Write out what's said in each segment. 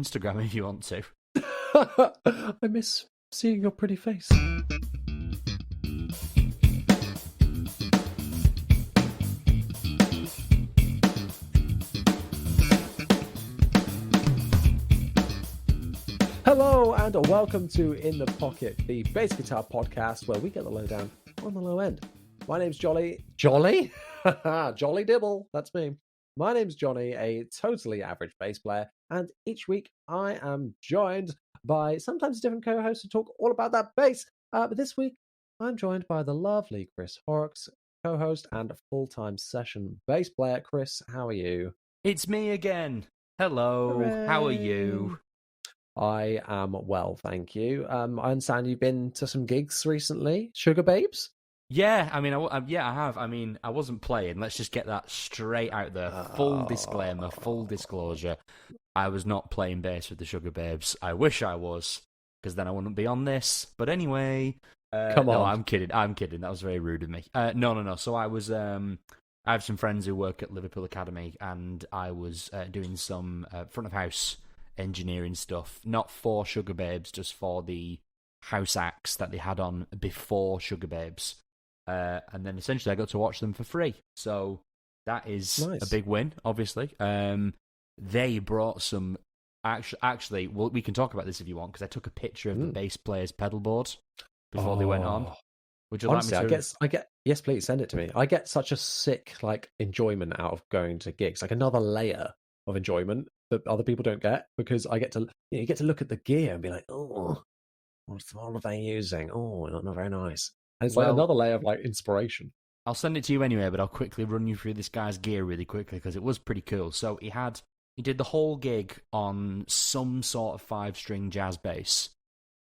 Instagram if you want to. I miss seeing your pretty face. Hello and welcome to In the Pocket, the bass guitar podcast where we get the lowdown on the low end. My name's Jolly. Jolly? Jolly Dibble. That's me. My name's Johnny, a totally average bass player, and each week I am joined by sometimes a different co-host to talk all about that bass. But this week I'm joined by the lovely Chris Horrocks, co-host and full-time session bass player. Chris, how are you? It's me again. Hello. Hooray. How are you? I am well, thank you. I understand you've been to some gigs recently. Sugar Babes? Yeah, I mean, I have. I mean, I wasn't playing. Let's just get that straight out there. Full disclaimer, full disclosure. I was not playing bass with the Sugar Babes. I wish I was, because then I wouldn't be on this. But anyway, Come on. No, I'm kidding. That was very rude of me. No. So I was. I have some friends who work at Liverpool Academy, and I was doing some front of house engineering stuff, not for Sugar Babes, just for the house acts that they had on before Sugar Babes. And then essentially I got to watch them for free. So that is nice. A big win, obviously. They brought some... Actually, well, we can talk about this if you want, because I took a picture of the bass player's pedalboard before they went on. Would you Honestly, like me to... I get. Yes, please send it to me. I get such a sick enjoyment out of going to gigs, like another layer of enjoyment that other people don't get, because I get to you get to look at the gear and be like, oh, what are they using? Oh, not very nice. And it's like another layer of inspiration. I'll send it to you anyway, but I'll quickly run you through this guy's gear really quickly because it was pretty cool. So he did the whole gig on some sort of 5-string jazz bass.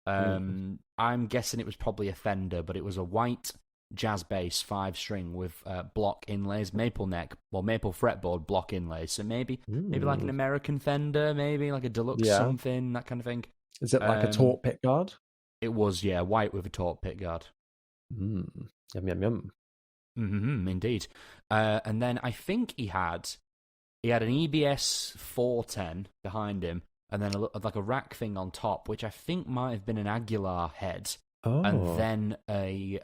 I'm guessing it was probably a Fender, but it was a white jazz bass 5-string with block inlays, maple fretboard block inlays. So maybe like an American Fender, maybe like a deluxe something, that kind of thing. Is it like a taut pickguard? It was, yeah, white with a taut pickguard. Yum, yum, yum. Indeed. And then I think he had an EBS 410 behind him, and then a rack thing on top, which I think might have been an Aguilar head. Oh. And then a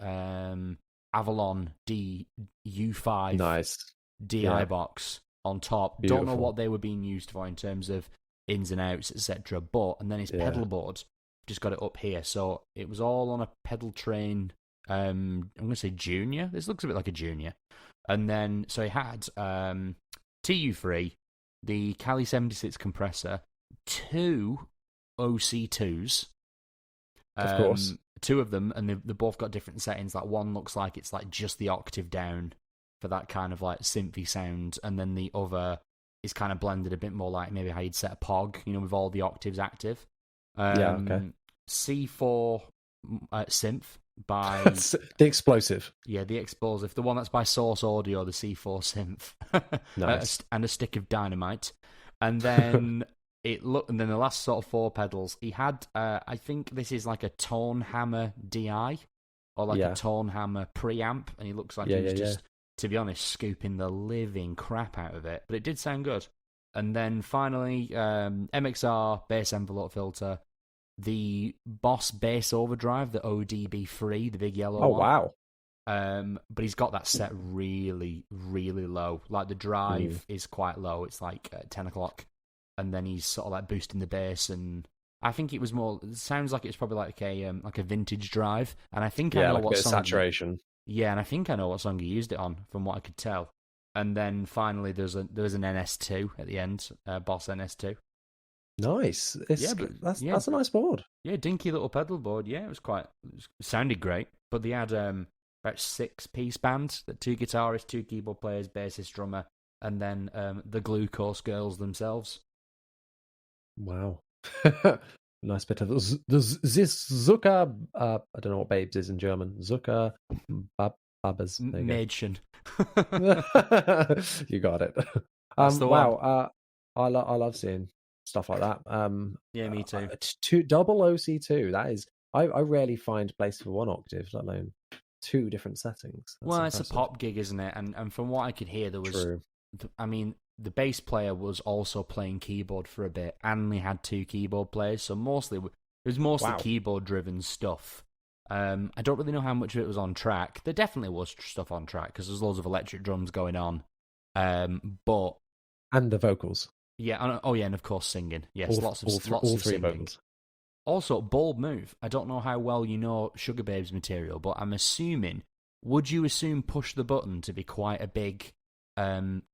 Avalon U5 nice DI box on top. Beautiful. Don't know what they were being used for in terms of ins and outs, etc. And then his pedal board, just got it up here. So it was all on a pedal train. I'm going to say Junior. This looks a bit like a Junior. And then, so he had TU3, the Cali 76 compressor, 2 OC2s. Of course. 2 of them, and they both got different settings. Like one looks like it's like just the octave down for that kind of like synthy sound, and then the other is kind of blended a bit more like maybe how you'd set a POG, with all the octaves active. Okay. C4 synth by the explosive. Yeah, the explosive, the one that's by Source Audio, the C4 synth. Nice. And a stick of dynamite, and then. And then the last sort of 4 pedals, he had, I think this is like a Tone Hammer DI, or like a Tone Hammer preamp, and he looks like he was just, to be honest, scooping the living crap out of it. But it did sound good. And then finally, MXR bass envelope filter, the Boss bass overdrive, the ODB3, the big yellow one. Oh, wow. But he's got that set really, really low. Like the drive is quite low. It's like 10 o'clock. And then he's sort of like boosting the bass, and I think it was more. It sounds like it's probably like a vintage drive, and I think I know what song. Saturation. Yeah, and I think I know what song he used it on, from what I could tell. And then finally, there was an NS2 at the end, Boss NS2. Nice. That's a nice board. Yeah, dinky little pedal board. Yeah, it sounded great. But they had about 6-piece band, 2 guitarists, 2 keyboard players, bassist, drummer, and then the Glucose Girls themselves. Wow. Nice bit of this Zucker. I don't know what babes is in German. Zucker Babas. Mädchen. You got it. Wow. I love seeing stuff like that. Yeah, me too. Double OC2. That is. I rarely find place for 1 octave, let alone 2 different settings. That's impressive. It's a pop gig, isn't it? And from what I could hear, there was. True. I mean, the bass player was also playing keyboard for a bit, and we had 2 keyboard players, so it was mostly keyboard-driven stuff. I don't really know how much of it was on track. There definitely was stuff on track, because there's loads of electric drums going on. But... And the vocals. Yeah, and of course singing. Yes, lots of three singing. vocals. Also, bold move. I don't know how well you know Sugar Babes material, but I'm assuming... Would you assume Push the Button to be quite a big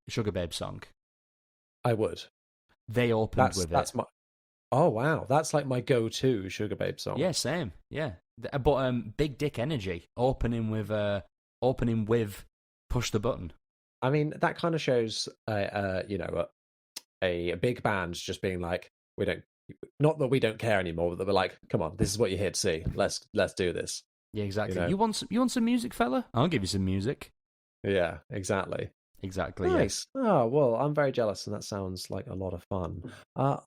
Sugar Babes song? I would. They opened with it. Oh, wow. That's like my go-to Sugar Babes song. Yeah, same. Yeah. But Big Dick Energy, opening with Push the Button. I mean, that kind of shows, a big band just being like, not that we don't care anymore, but that we're like, come on, this is what you're here to see. Let's do this. Yeah, exactly. You want some music, fella? I'll give you some music. Yeah, exactly. Exactly. Nice. Yeah. Oh, well, I'm very jealous, and that sounds like a lot of fun.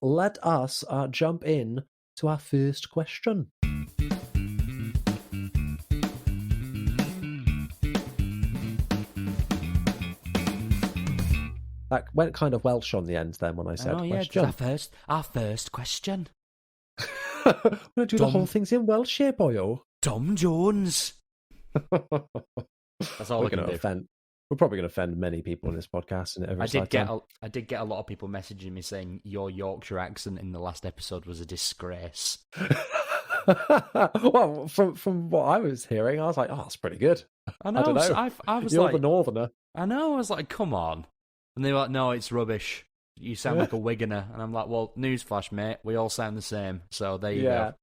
Let us jump in to our first question. That went kind of Welsh on the end then when I said question. Our first question. We're going to do the whole thing's in Welsh here, boyo. Tom Jones. That's all I can do. We're probably going to offend many people in this podcast. I did get a lot of people messaging me saying your Yorkshire accent in the last episode was a disgrace. Well, from what I was hearing, I was like, oh, that's pretty good. I know. I don't know. I was You're like, the northerner. I know. I was like, come on. And they were like, no, it's rubbish. You sound like a Wiganer. And I'm like, well, newsflash, mate. We all sound the same. So there you go.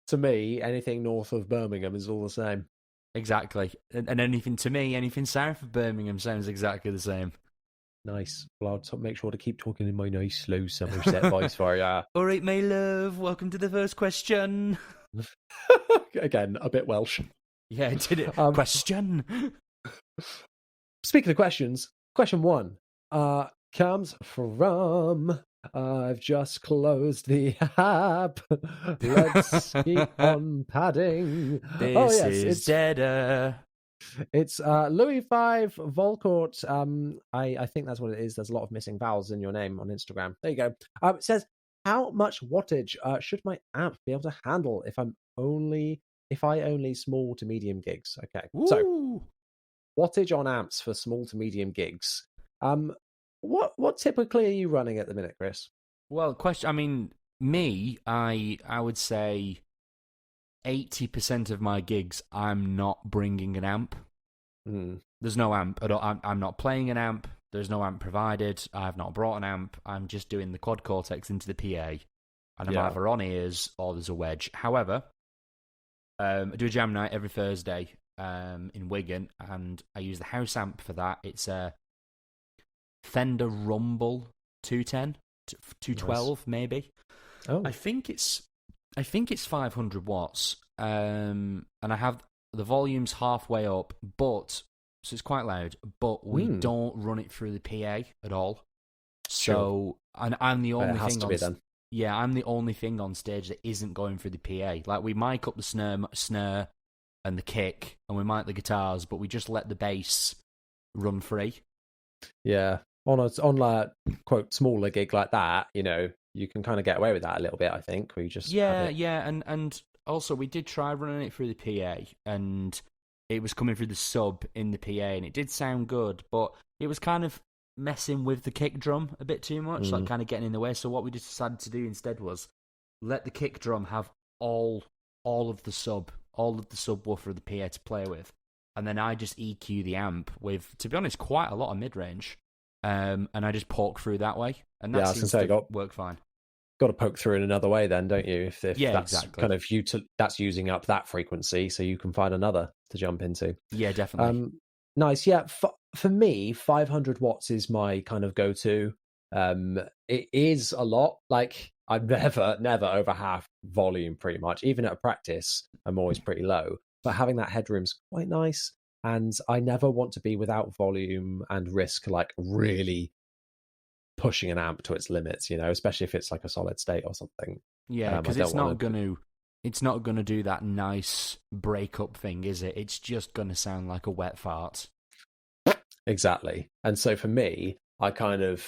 To me, anything north of Birmingham is all the same. Exactly. And anything south of Birmingham sounds exactly the same. Nice. Well, I'll make sure to keep talking in my nice, slow Somerset voice for you. All right, my love. Welcome to the first question. Again, a bit Welsh. Yeah, I did it. Question. Speaking of questions, question 1 comes from... I've just closed the app. Let's keep on padding. It's deader. It's Louis 5 Volcourt. I think that's what it is. There's a lot of missing vowels in your name on Instagram. There you go. It says, how much wattage should my amp be able to handle if I only small to medium gigs? Okay. Ooh. So wattage on amps for small to medium gigs. What typically are you running at the minute, Chris? Well, I would say 80% of my gigs, I'm not bringing an amp. There's no amp at all. I'm not playing an amp. There's no amp provided. I've not brought an amp. I'm just doing the quad cortex into the PA, and I'm either on ears or there's a wedge. However, I do a jam night every Thursday in Wigan, and I use the house amp for that. It's a Fender Rumble 210, 212 maybe. Oh, I think it's 500 watts, and I have the volume's halfway up, so it's quite loud. But we don't run it through the PA at all. So, and I'm the only thing I'm the only thing on stage that isn't going through the PA. Like, we mic up the snare and the kick, and we mic the guitars, but we just let the bass run free. Yeah. On like, quote, smaller gig like that, you can kind of get away with that a little bit, I think. We just and also we did try running it through the PA, and it was coming through the sub in the PA, and it did sound good, but it was kind of messing with the kick drum a bit too much, like kind of getting in the way. So what we just decided to do instead was let the kick drum have all of the subwoofer of the PA to play with, and then I just EQ the amp with, to be honest, quite a lot of mid-range. And I just poke through that way, and that seems to work fine. Got to poke through in another way, then, don't you? If that's exactly. kind of that's using up that frequency, so you can find another to jump into. Yeah, definitely. Nice. Yeah, for me, 500 watts is my kind of go-to. It is a lot. Like, I'm never over half volume, pretty much. Even at a practice, I'm always pretty low. But having that headroom's quite nice. And I never want to be without volume and risk like really pushing an amp to its limits, especially if it's like a solid state or something. Yeah, because it's not gonna do that nice breakup thing, is it? It's just gonna sound like a wet fart. Exactly. And so for me, I kind of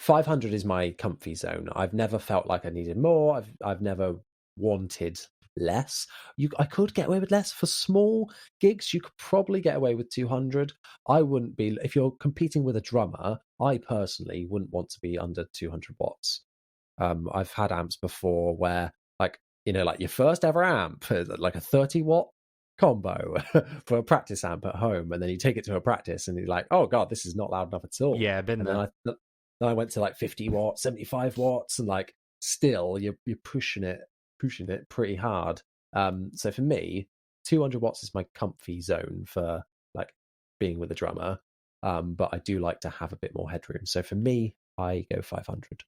500 is my comfy zone. I've never felt like I needed more. I've never wanted less. I could get away with less for small gigs. You could probably get away with 200. I wouldn't be, if you're competing with a drummer, I personally wouldn't want to be under 200 watts. I've had amps before where, like, like your first ever amp, like a 30-watt combo for a practice amp at home, and then you take it to a practice and you're like, oh god, this is not loud enough at all. Yeah, been there. Then I went to like 50 watts, 75 watts, and like still you're pushing it pretty hard. So for me, 200 watts is my comfy zone for like being with a drummer. But I do like to have a bit more headroom. So for me, I go 500.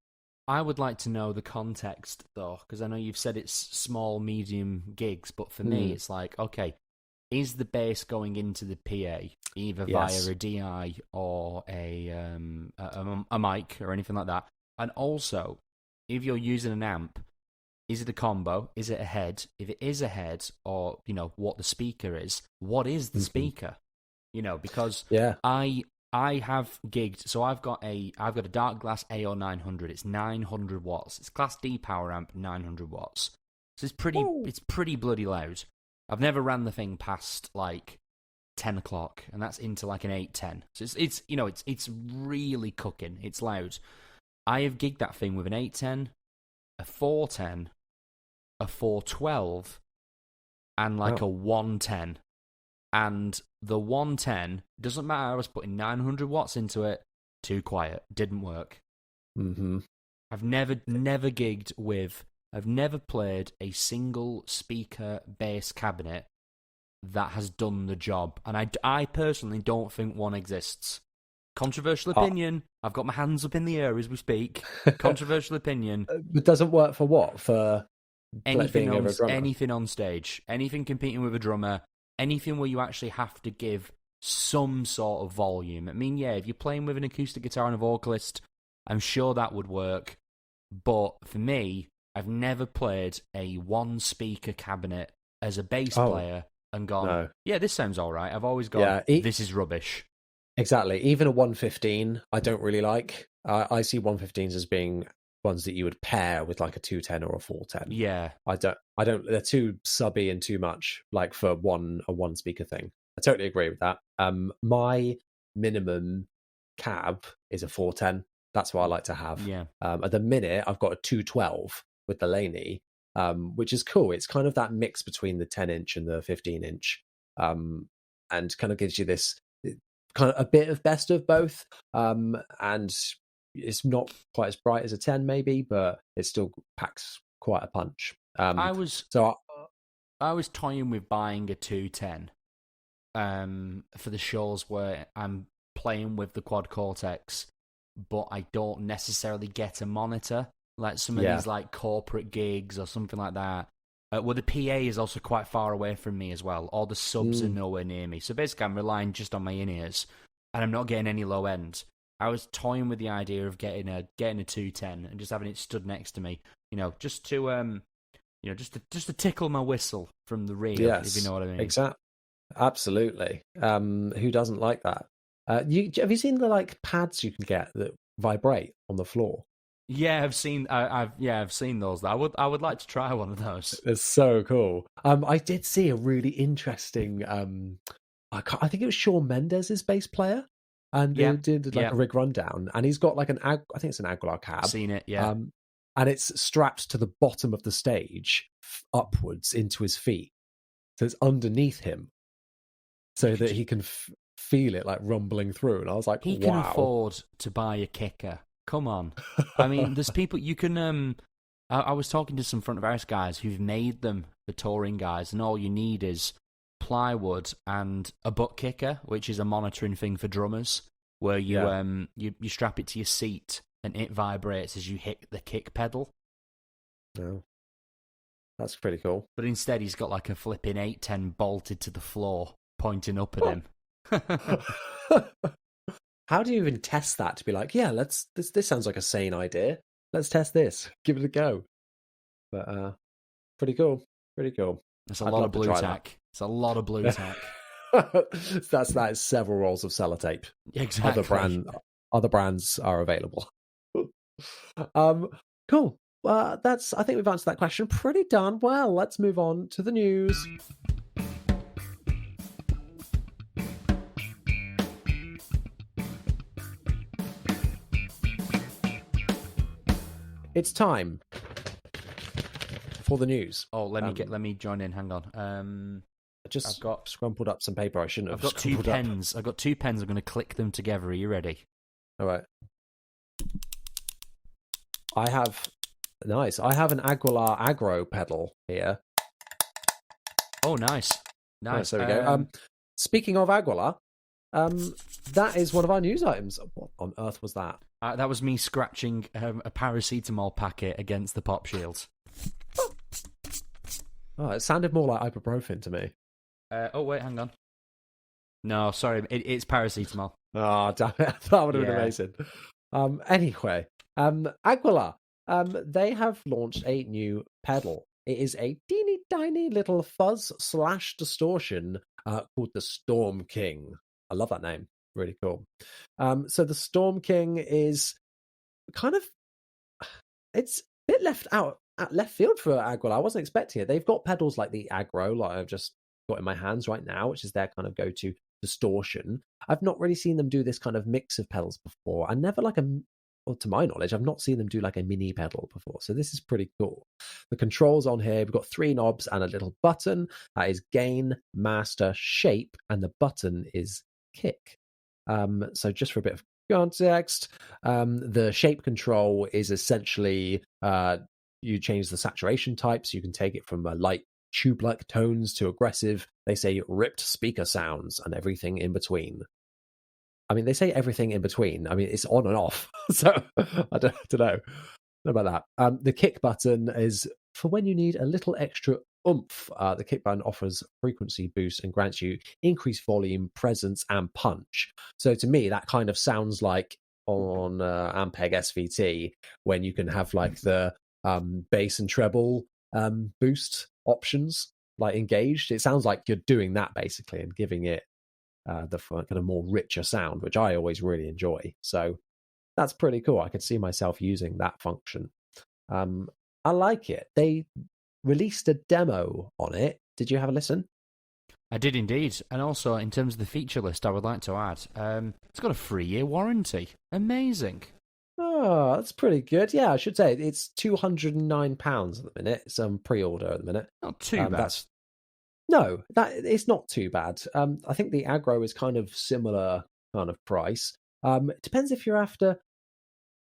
I would like to know the context, though, because I know you've said it's small, medium gigs, but for me, it's like, okay, is the bass going into the PA, either via a DI or a mic or anything like that? And also, if you're using an amp, is it a combo? Is it a head? If it is a head, or, what the speaker is, what is the speaker? Because I have gigged, so I've got a Dark Glass AO 900. It's 900 watts. It's Class D power amp, 900 watts. So it's pretty bloody loud. I've never ran the thing past like 10 o'clock, and that's into like an 8:10. So it's really cooking. It's loud. I have gigged that thing with an 8:10, a 4:10, a 4:12, and like a 1:10. And the 1:10, doesn't matter, I was putting 900 watts into it, too quiet, didn't work. I've never gigged with, I've never played a single speaker bass cabinet that has done the job. And I personally don't think one exists. Controversial opinion, I've got my hands up in the air as we speak. Controversial opinion. It doesn't work for what? For anything on stage. Anything competing with a drummer. Anything where you actually have to give some sort of volume. I mean, yeah, if you're playing with an acoustic guitar and a vocalist, I'm sure that would work. But for me, I've never played a one-speaker cabinet as a bass player and gone, yeah, this sounds all right. I've always gone, this is rubbish. Exactly. Even a 115, I don't really like. I see 115s as being ones that you would pair with like a 210 or a 410. Yeah. I don't, they're too subby and too much like for a one speaker thing. I totally agree with that. My minimum cab is a 410. That's what I like to have. Yeah. At the minute, I've got a 212 with the Laney, which is cool. It's kind of that mix between the 10-inch and the 15-inch, and kind of gives you this kind of a bit of best of both. And it's not quite as bright as a 10 maybe, but it still packs quite a punch. I was toying with buying a 210 for the shows where I'm playing with the Quad Cortex, but I don't necessarily get a monitor like some of these like corporate gigs or something like that. Well, the PA is also quite far away from me as well, or the subs are nowhere near me. So basically, I'm relying just on my in-ears, and I'm not getting any low end. I was toying with the idea of getting a 210 and just having it stood next to me, just to just to tickle my whistle from the rear, if you know what I mean. Exactly. Absolutely. Who doesn't like that? Have you seen the like pads you can get that vibrate on the floor? Yeah, I've seen those. I would like to try one of those. It's so cool. I did see a really interesting. I think it was Shawn Mendes' bass player, and they did like a rig rundown, and he's got like I think it's an Aguilar cab. I've seen it, yeah. And it's strapped to the bottom of the stage, upwards into his feet, so it's underneath him, so that he can feel it like rumbling through. And I was like, he can afford to buy a kicker. Come on. I mean, there's people you can... I was talking to some front of house guys who've made them for touring guys, and all you need is plywood and a butt kicker, which is a monitoring thing for drummers, where you you strap it to your seat and it vibrates as you hit the kick pedal. Oh. That's pretty cool. But instead he's got like a flipping 810 bolted to the floor, pointing up at him. How do you even test that to be like, yeah, this sounds like a sane idea. Let's test this. Give it a go. But pretty cool. Pretty cool. It's a lot of blue tack. It's a lot of blue tack. That is several rolls of sellotape. Exactly. other brands are available. Cool. I think we've answered that question pretty darn well. Let's move on to the news. It's time for the news. Oh, let me join in. Hang on. I've got scrumpled up some paper. I shouldn't have. I've got two pens. I've got two pens. I'm going to click them together. Are you ready? All right. I have an Aguilar Agro pedal here. Oh, nice. Nice. There we go. Speaking of Aguilar, that is one of our news items. What on earth was that? That was me scratching a paracetamol packet against the pop shield. Oh, it sounded more like ibuprofen to me. Oh, wait, hang on. No, sorry, it's paracetamol. Oh, damn it. That would have been amazing. Anyway, Aguilar, they have launched a new pedal. It is a teeny tiny little fuzz / distortion called the Storm King. I love that name. Really cool. So the Storm King is kind of, it's a bit left field for Aguilar. I wasn't expecting it. They've got pedals like the Agro, like I've just got in my hands right now, which is their kind of go-to distortion. I've not really seen them do this kind of mix of pedals before. I never well, to my knowledge, I've not seen them do like a mini pedal before. So this is pretty cool. The controls on here, we've got 3 knobs and a little button. That is gain, master, shape, and the button is kick. So just for a bit of context, the shape control is essentially you change the saturation type, so you can take it from a light tube-like tones to aggressive, they say ripped speaker sounds, and everything in between. I mean, they say everything in between. I mean, it's on and off. So I don't know about that. The kick button is for when you need a little extra oomph. The kick button offers frequency boost and grants you increased volume, presence, and punch. So to me, that kind of sounds like on Ampeg SVT when you can have like the bass and treble boost options like engaged. It sounds like you're doing that basically and giving it the kind of more richer sound, which I always really enjoy. So that's pretty cool. I could see myself using that function. I like it. They released a demo on it. Did you have a listen? I did indeed. And also, in terms of the feature list, I would like to add, it's got a 3-year warranty. Amazing. Oh, that's pretty good. Yeah, I should say it's £209 at the minute. It's pre-order at the minute. Not too bad. No, it's not too bad. I think the Agro is kind of similar kind of price. It depends if you're after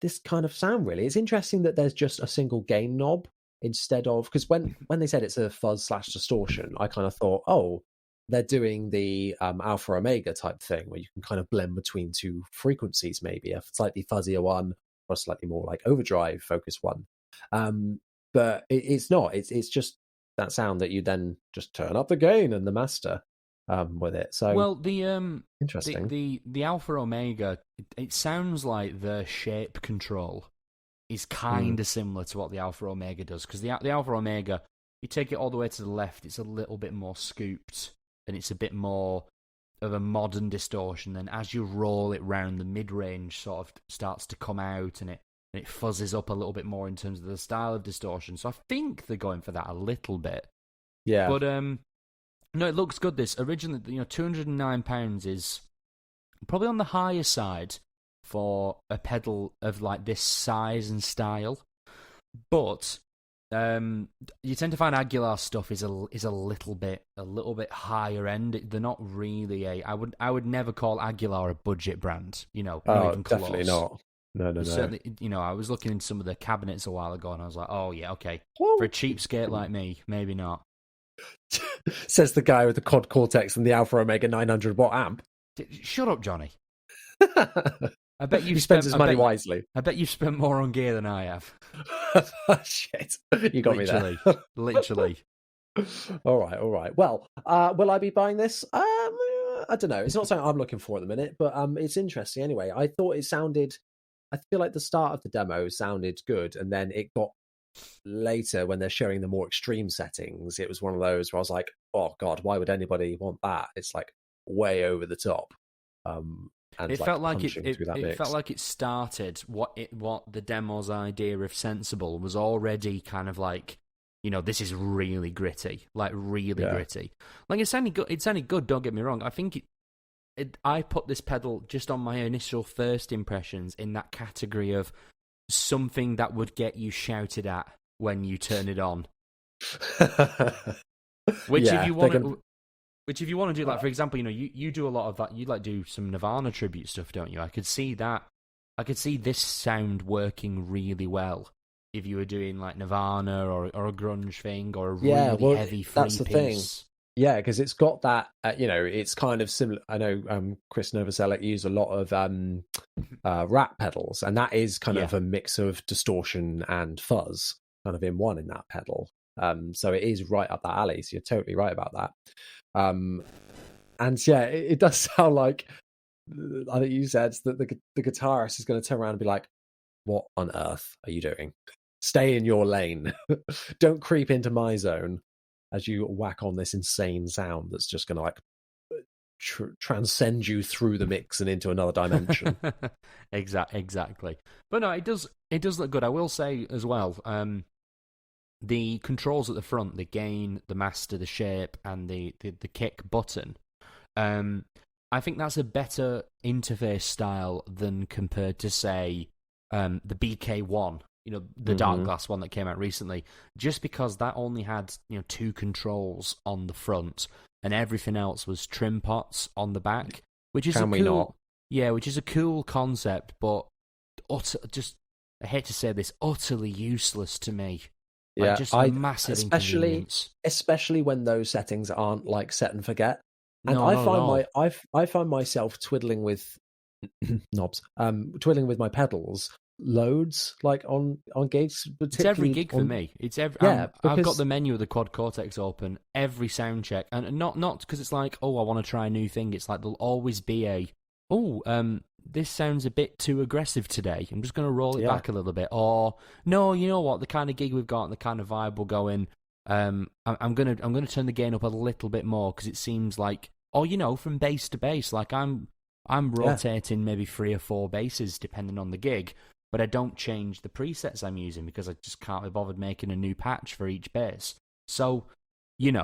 this kind of sound, really. It's interesting that there's just a single gain knob instead of, because when they said it's a fuzz / distortion, I kind of thought, oh, they're doing the alpha omega type thing where you can kind of blend between 2 frequencies, maybe a slightly fuzzier one or a slightly more like overdrive focused one. But it's not. It's just that sound that you then just turn up the gain and the master with it. So well, the interesting. The alpha omega, it sounds like the shape control is kind of similar to what the alpha omega does, because the alpha omega, you take it all the way to the left, it's a little bit more scooped and it's a bit more of a modern distortion. And as you roll it round, the mid range sort of starts to come out and it fuzzes up a little bit more in terms of the style of distortion. So I think they're going for that a little bit. Yeah. But no, it looks good. This originally, £209 is probably on the higher side for a pedal of like this size and style. But you tend to find Aguilar stuff is a little bit higher end. They're not really I would never call Aguilar a budget brand. Not even close. Definitely not. No. Certainly, I was looking in some of the cabinets a while ago, and I was like, oh yeah, okay. For a cheapskate like me, maybe not. Says the guy with the Quad Cortex and the Alpha Omega 900 watt amp. Shut up, Johnny. I bet he spends his money wisely. I bet you've spent more on gear than I have. Shit, you got me there. Literally. All right. Well, will I be buying this? I don't know. It's not something I'm looking for at the minute, but it's interesting anyway. I thought it sounded. I feel like the start of the demo sounded good, and then it got later when they're showing the more extreme settings. It was one of those where I was like, "Oh God, why would anybody want that?" It's like way over the top. And and It like felt like punching through that it mix. felt like it started what the demo's idea of sensible was already kind of like, this is really gritty, like really gritty. Like it's only good. It's only good. Don't get me wrong. I think I put this pedal just on my initial first impressions in that category of something that would get you shouted at when you turn it on. Which if you want to. Which, if you want to do, like, for example, you do a lot of that. You like do some Nirvana tribute stuff, don't you? I could see that. I could see this sound working really well if you were doing like Nirvana or a grunge thing or a really heavy free that's the piece. Thing. Yeah, because it's got that. It's kind of similar. I know Chris Novoselic used a lot of rat pedals, and that is kind of a mix of distortion and fuzz, kind of in one in that pedal. So it is right up that alley. So you're totally right about that. And yeah, it does sound like, I think you said that the guitarist is going to turn around and be like, "What on earth are you doing? Stay in your lane. Don't creep into my zone." As you whack on this insane sound that's just going to like transcend you through the mix and into another dimension. Exactly. But no, it does look good. I will say as well. The controls at the front, the gain, the master, the shape, and the kick button, I think that's a better interface style than compared to, say, the BK1, the Dark Glass one that came out recently, just because that only had, 2 controls on the front, and everything else was trim pots on the back, which is which is a cool concept, but I hate to say this, utterly useless to me. Yeah, just a massive inconvenience. Especially when those settings aren't like set and forget. And No, I find myself twiddling with knobs, twiddling with my pedals loads, like on gigs. It's every gig for me. It's I've got the menu of the Quad Cortex open every sound check, and not because it's like, oh, I want to try a new thing. It's like there'll always be this sounds a bit too aggressive today. I'm just going to roll it back a little bit. Or no, you know what? The kind of gig we've got and the kind of vibe we're going. I'm going to turn the gain up a little bit more because it seems like, from bass to bass, like I'm rotating maybe 3 or 4 basses depending on the gig, but I don't change the presets I'm using because I just can't be bothered making a new patch for each bass. So, a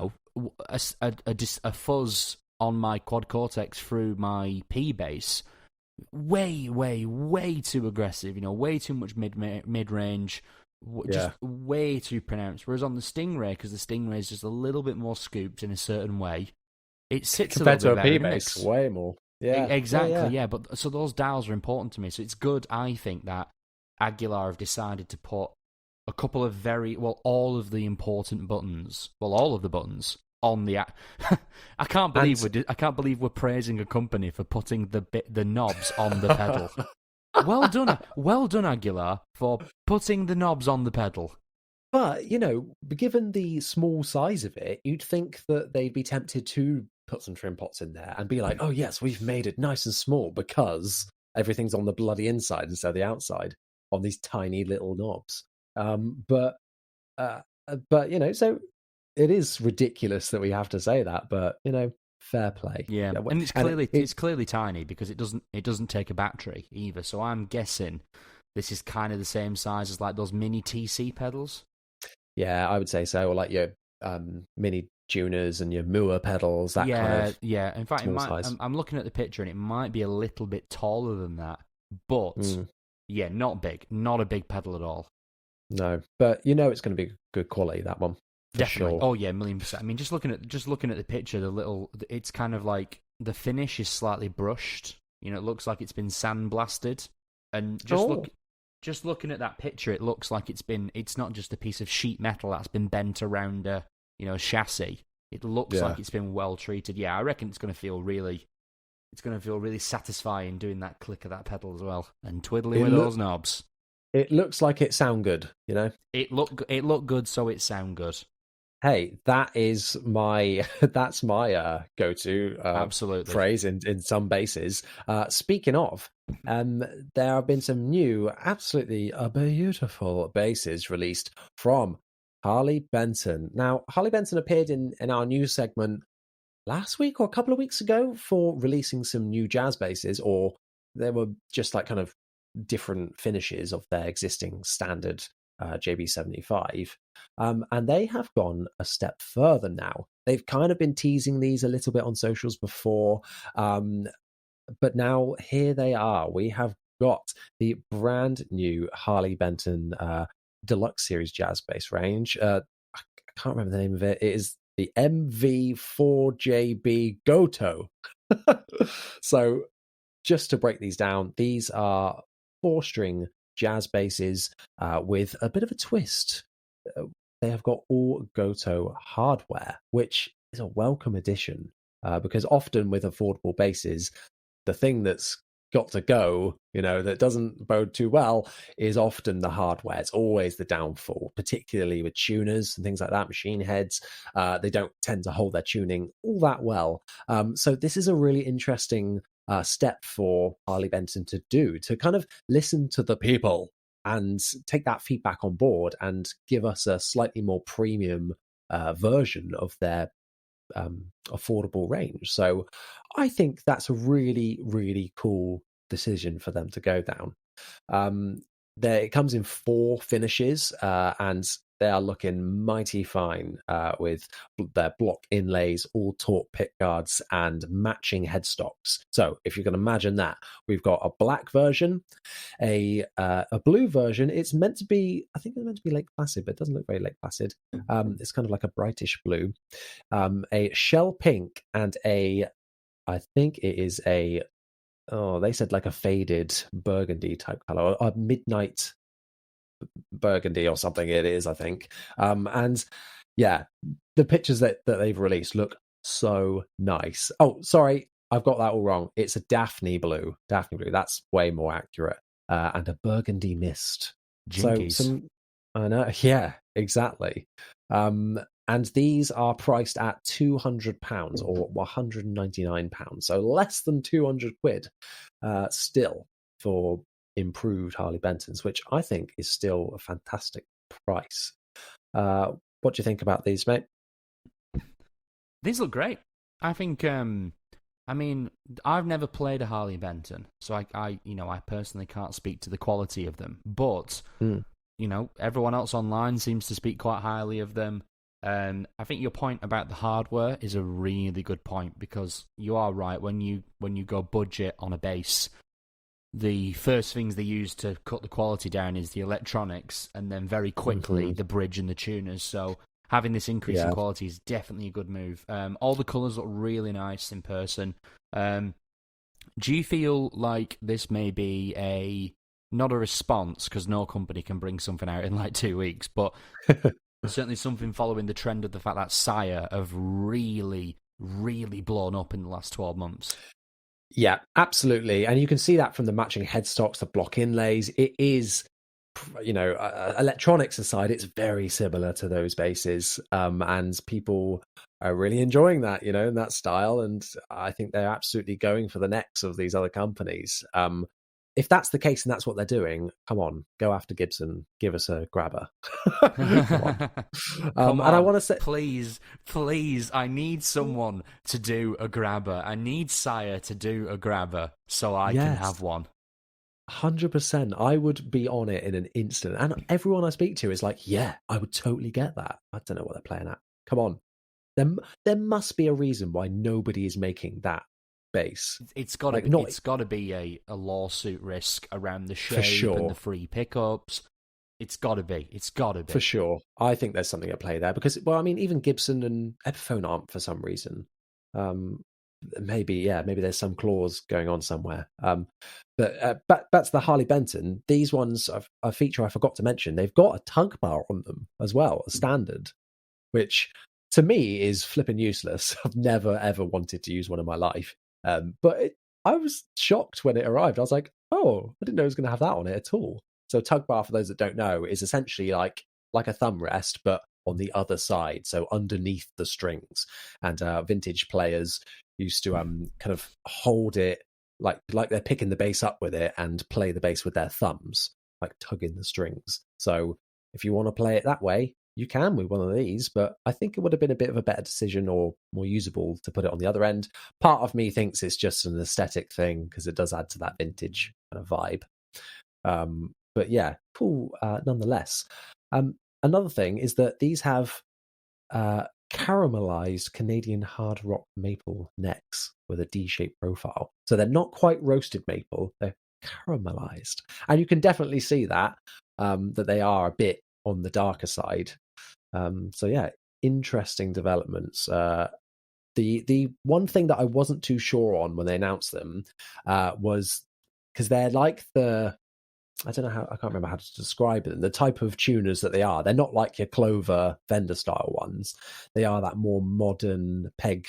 fuzz on my Quad Cortex through my P bass, way, way, way too aggressive. Way too much mid range, just way too pronounced. Whereas on the Stingray, because the Stingray is just a little bit more scooped in a certain way, it sits compared a little bit to a better P bass, way more. Yeah, exactly. Yeah, but so those dials are important to me. So it's good, I think, that Aguilar have decided to put a couple of all of the important buttons, all of the buttons on the. I can't believe we're praising a company for putting the knobs on the pedal. Well done, Aguilar, for putting the knobs on the pedal. But given the small size of it, you'd think that they'd be tempted to put some trim pots in there and be like, "Oh yes, we've made it nice and small because everything's on the bloody inside instead of the outside on these tiny little knobs." But so it is ridiculous that we have to say that, but fair play. Yeah, and it's clearly tiny because it doesn't take a battery either. So I'm guessing this is kind of the same size as like those mini TC pedals. Yeah, I would say so, or like your mini tuners and your Mua pedals. That kind of In fact, size. I'm looking at the picture and it might be a little bit taller than that, but not big, not a big pedal at all. No, but it's going to be good quality, that one. Definitely. Sure. Oh yeah, 1,000,000%. I mean, just looking at the picture, it's kind of like the finish is slightly brushed. It looks like it's been sandblasted, and just looking at that picture, it looks like it's not just a piece of sheet metal that's been bent around a chassis. It looks like it's been well treated. Yeah, I reckon it's going to feel really satisfying doing that click of that pedal as well and twiddling with those knobs. It looks like it sound good, It looked good, so it sound good. Hey, that's my go-to absolutely phrase in some bases. Speaking of, there have been some new, absolutely beautiful basses released from Harley Benton. Now, Harley Benton appeared in our news segment last week or a couple of weeks ago for releasing some new jazz basses, or There were just like kind of different finishes of their existing standard JB75. And they have gone a step further now. They've kind of been teasing these a little bit on socials before, but now here they are. We have got the brand new Harley Benton Deluxe Series Jazz Bass range. I can't remember the name of it. It is the MV4JB Goto. So just to break these down, these are 4-string jazz basses with a bit of a twist. They have got all Goto hardware, which is a welcome addition because often with affordable basses, the thing that's got to go, that doesn't bode too well is often the hardware. It's always the downfall, particularly with tuners and things like that, machine heads. They don't tend to hold their tuning all that well. So this is a really interesting step for Harley Benton to do, to kind of listen to the people and take that feedback on board and give us a slightly more premium version of their affordable range. So I think that's a really, really cool decision for them to go down. It comes in 4 finishes, and they are looking mighty fine with their block inlays, all taut pick guards, and matching headstocks. So if you can imagine that, we've got a black version, a blue version. I think it's meant to be Lake Placid, but it doesn't look very Lake Placid. It's kind of like a brightish blue, a shell pink, and I think it is they said like a faded burgundy type color, or a midnight burgundy or something it is, I think. And yeah, the pictures that they've released look so nice. Oh, sorry, I've got that all wrong. It's a Daphne blue. That's way more accurate. And a burgundy mist. Jinkies. I know, yeah, exactly. And these are priced at £200 or £199, so less than 200 quid still for improved Harley Bentons, which I think is still a fantastic price. What do you think about these, mate? These look great. I think, I've never played a Harley Benton, so I personally can't speak to the quality of them, but, everyone else online seems to speak quite highly of them. And I think your point about the hardware is a really good point, because you are right. When you go budget on a bass, the first things they use to cut the quality down is the electronics, and then very quickly the bridge and the tuners. So having this increase in quality is definitely a good move. All the colours look really nice in person. Do you feel like this may be not a response, because no company can bring something out in like 2 weeks, but certainly something following the trend of the fact that Sire have really, really blown up in the last 12 months? Yeah, absolutely. And you can see that from the matching headstocks, the block inlays. It is, electronics aside, it's very similar to those basses. And people are really enjoying that, in that style. And I think they're absolutely going for the necks of these other companies. If that's the case and that's what they're doing, come on, go after Gibson, give us a grabber. Come on. And I want to say, please, I need someone to do a grabber. I need Sire to do a grabber so I can have one. 100%. I would be on it in an instant. And everyone I speak to is like, yeah, I would totally get that. I don't know what they're playing at. Come on. There must be a reason why nobody is making that bass. It's got to be a lawsuit risk around the shape and the free pickups. It's got to be for sure. I think there's something at play there, because even Gibson and Epiphone aren't for some reason. Maybe there's some clause going on somewhere. But that's the Harley Benton. These ones are a feature I forgot to mention. They've got a tug bar on them as well, a standard, which to me is flipping useless. I've never ever wanted to use one in my life. But I was shocked when it arrived. I was like, oh, I didn't know it was going to have that on it at all. So tug bar, for those that don't know, is essentially like a thumb rest, but on the other side, so underneath the strings. And vintage players used to kind of hold it like they're picking the bass up with it and play the bass with their thumbs, like tugging the strings. So if you want to play it that way, you can with one of these, but I think it would have been a bit of a better decision or more usable to put it on the other end. Part of me thinks it's just an aesthetic thing because it does add to that vintage kind of vibe. But yeah, cool nonetheless. Another thing is that these have caramelized Canadian hard rock maple necks with a D-shaped profile. So they're not quite roasted maple, they're caramelized. And you can definitely see that they are a bit on the darker side. So yeah, interesting developments. The one thing that I wasn't too sure on when they announced them was because they're like I don't know how, I can't remember how to describe them. The type of tuners that they are, they're not like your Clover Fender style ones. They are that more modern peg,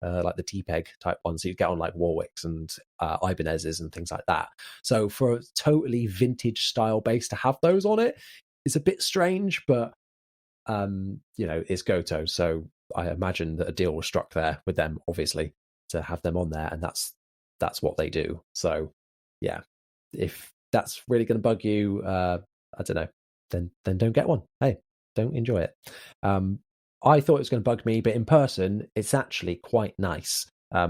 like the T-peg type ones. So you get on like Warwicks and Ibanez's and things like that. So for a totally vintage style bass to have those on it is a bit strange, but it's Goto. So I imagine that a deal was struck there with them, obviously, to have them on there, and that's what they do. So yeah, if that's really going to bug you, I don't know, then don't get one. Hey, don't enjoy it. I thought it was going to bug me, but in person, it's actually quite nice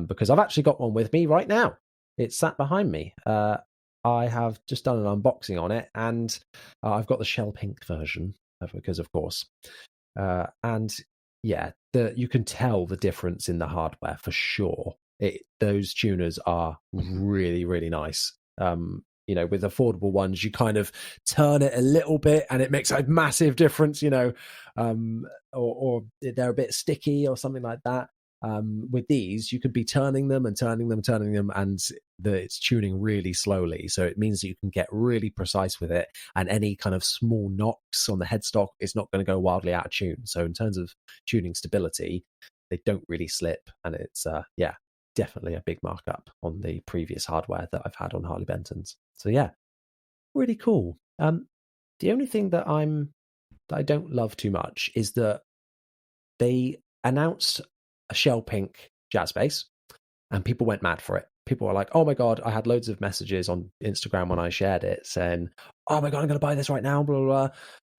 because I've actually got one with me right now. It's sat behind me. I have just done an unboxing on it, and I've got the shell pink version because, of course, and yeah, you can tell the difference in the hardware for sure. Those tuners are really, really nice. With affordable ones, you kind of turn it a little bit and it makes a massive difference, or they're a bit sticky or something like that. With these, you could be turning them, and it's tuning really slowly. So it means that you can get really precise with it, and any kind of small knocks on the headstock is not going to go wildly out of tune. So in terms of tuning stability, they don't really slip, and it's definitely a big markup on the previous hardware that I've had on Harley Bentons. So yeah, really cool. The only thing that I don't love too much is that they announced a shell pink jazz bass and people went mad for it. People were like, oh my God, I had loads of messages on Instagram when I shared it saying, oh my God, I'm going to buy this right now, blah, blah, blah.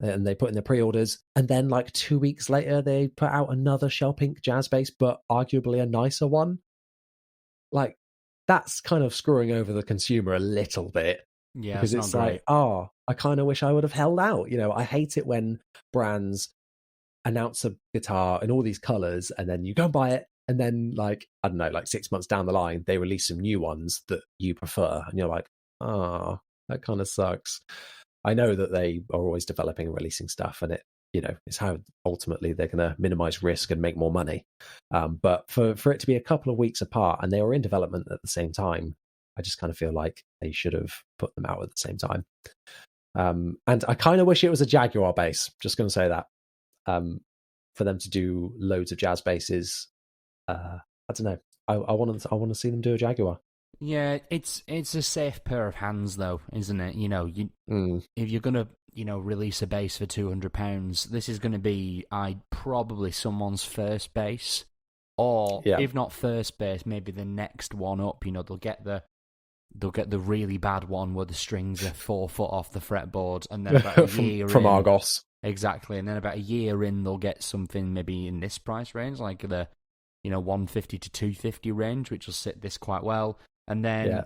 And they put in the pre-orders. And then like 2 weeks later, they put out another shell pink jazz bass, but arguably a nicer one. Like, that's kind of screwing over the consumer a little bit. Yeah, because it's like, I kind of wish I would have held out. I hate it when brands announce a guitar in all these colors and then you go and buy it, and then like, I don't know, like 6 months down the line, they release some new ones that you prefer, and you're like, that kind of sucks. I know that they are always developing and releasing stuff, and it's how ultimately they're going to minimize risk and make more money. But for it to be a couple of weeks apart and they were in development at the same time, I just kind of feel like they should have put them out at the same time. And I kind of wish it was a Jaguar bass. Just going to say that. For them to do loads of jazz basses, I don't know. I want to see them do a Jaguar. Yeah, it's a safe pair of hands, though, isn't it? If you're gonna release a bass for £200, this is going to be probably someone's first bass, or if not first bass, maybe the next one up. They'll get the really bad one where the strings are 4 foot off the fretboard, and then about a year from Argos. Exactly, and then about a year in, they'll get something maybe in this price range, like the 150 to 250 range, which will sit this quite well. And then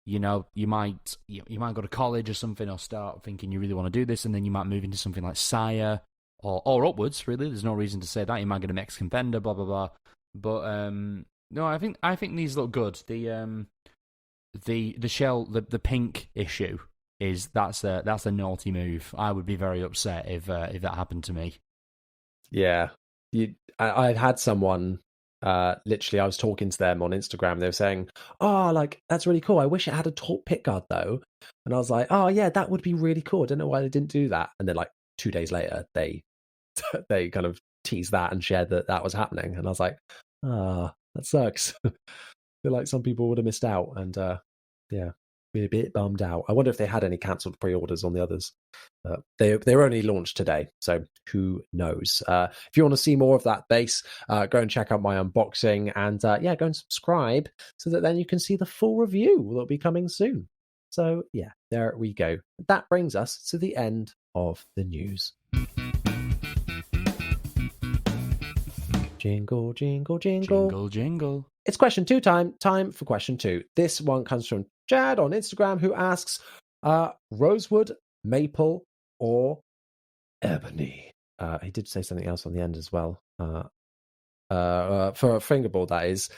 you might go to college or something, or start thinking you really want to do this, and then you might move into something like Sire or upwards. Really, there's no reason to say that. You might get a Mexican Fender, blah blah blah. But no, I think these look good. The shell, the pink issue that's a naughty move. I would be very upset if that happened to me. Yeah, I had someone. Literally, I was talking to them on Instagram. They were saying, "Oh, like that's really cool. I wish it had a taut pickguard though." And I was like, "Oh yeah, that would be really cool. I don't know why they didn't do that." And then like 2 days later, they kind of teased that and shared that was happening. And I was like, that sucks. I feel like some people would have missed out, and be a bit bummed out. I wonder if they had any cancelled pre-orders on the others. They were only launched today, so who knows? If you want to see more of that bass, go and check out my unboxing, and go and subscribe so that then you can see the full review that'll be coming soon. So yeah, there we go. That brings us to the end of the news. Jingle, jingle, jingle. Jingle, jingle. It's question 2 time. Time for question 2. This one comes from Chad on Instagram, who asks, rosewood, maple, or ebony? He did say something else on the end as well. For a fingerboard, that is.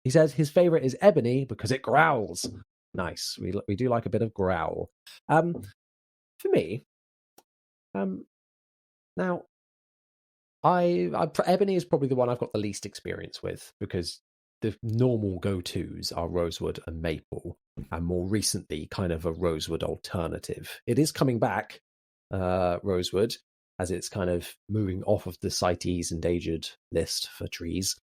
He says his favorite is ebony because it growls. Nice. We do like a bit of growl. For me, now, ebony is probably the one I've got the least experience with, because the normal go-tos are rosewood and maple, and more recently kind of a rosewood alternative. It is coming back, rosewood, as it's kind of moving off of the CITES endangered list for trees.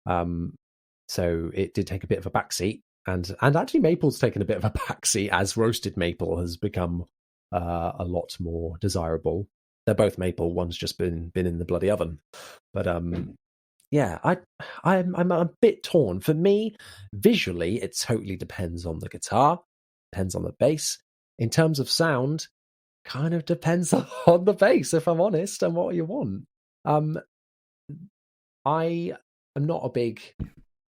So it did take a bit of a backseat, and actually maple's taken a bit of a backseat as roasted maple has become a lot more desirable. They're both maple. One's just been in the bloody oven. But yeah, I'm a bit torn. For me, visually, it totally depends on the guitar, depends on the bass. In terms of sound, kind of depends on the bass, if I'm honest, and what you want. I am not a big,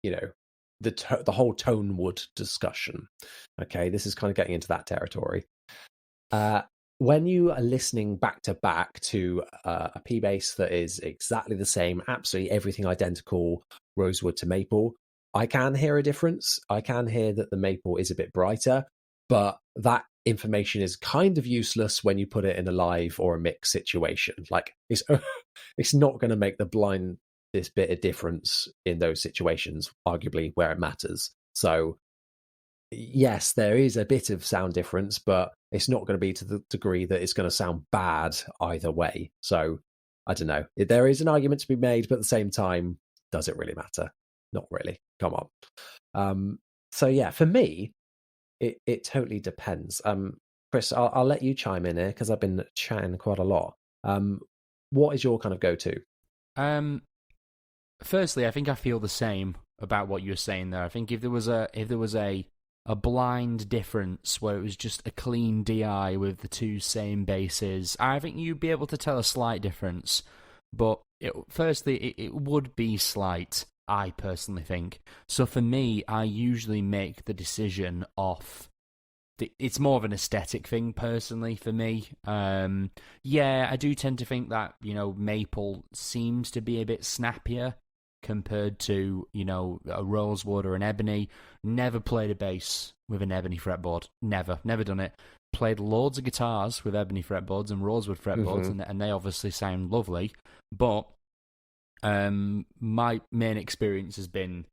the whole tone wood discussion. Okay, this is kind of getting into that territory. When you are listening back to back to a P bass that is exactly the same, absolutely everything identical, rosewood to maple, I can hear a difference. I can hear that the maple is a bit brighter, but that information is kind of useless when you put it in a live or a mix situation. Like, it's not going to make the blindest bit of difference in those situations, arguably where it matters. So yes, there is a bit of sound difference, but it's not going to be to the degree that it's going to sound bad either way. So I don't know. There is an argument to be made, but at the same time, does it really matter? Not really. Come on. So yeah, for me, it totally depends. Chris, I'll let you chime in here because I've been chatting quite a lot. What is your kind of go-to? Firstly, I think I feel the same about what you were saying there. I think if there was a blind difference where it was just a clean DI with the two same basses, I think you'd be able to tell a slight difference. But it would be slight, I personally think. So for me, I usually make the decision off. It's more of an aesthetic thing, personally, for me. Yeah, I do tend to think that, maple seems to be a bit snappier compared to, a rosewood or an ebony. Never played a bass with an ebony fretboard. Never done it. Played loads of guitars with ebony fretboards and rosewood fretboards, and they obviously sound lovely. But my main experience has been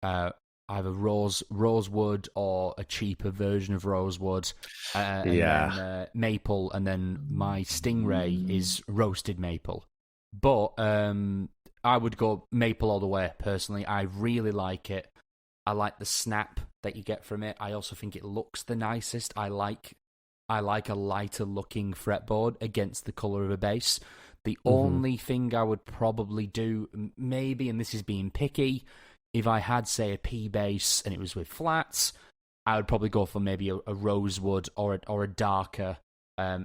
either rosewood or a cheaper version of rosewood, and then maple, and then my Stingray is roasted maple. But I would go maple all the way, personally. I really like it. I like the snap that you get from it. I also think it looks the nicest. I like a lighter looking fretboard against the colour of a bass. The only thing I would probably do, maybe, and this is being picky, if I had, say, a P bass and it was with flats, I would probably go for maybe a rosewood or a darker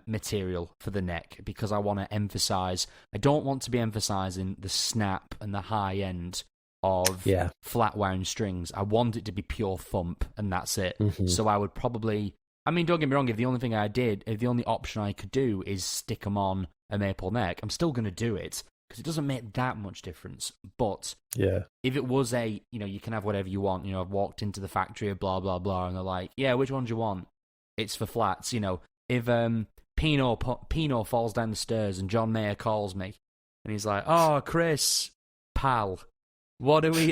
material for the neck, because I want to emphasize. I don't want to be emphasizing the snap and the high end of flat wound strings. I want it to be pure thump, and that's it. So I would probably, I mean, don't get me wrong, if the only option I could do is stick them on a maple neck, I'm still going to do it, because it doesn't make that much difference. But if it was you can have whatever you want. I've walked into the factory of blah blah blah, and they're like, yeah, which one do you want? It's for flats. If Pino falls down the stairs and John Mayer calls me and he's like, "Oh, Chris, pal, what are we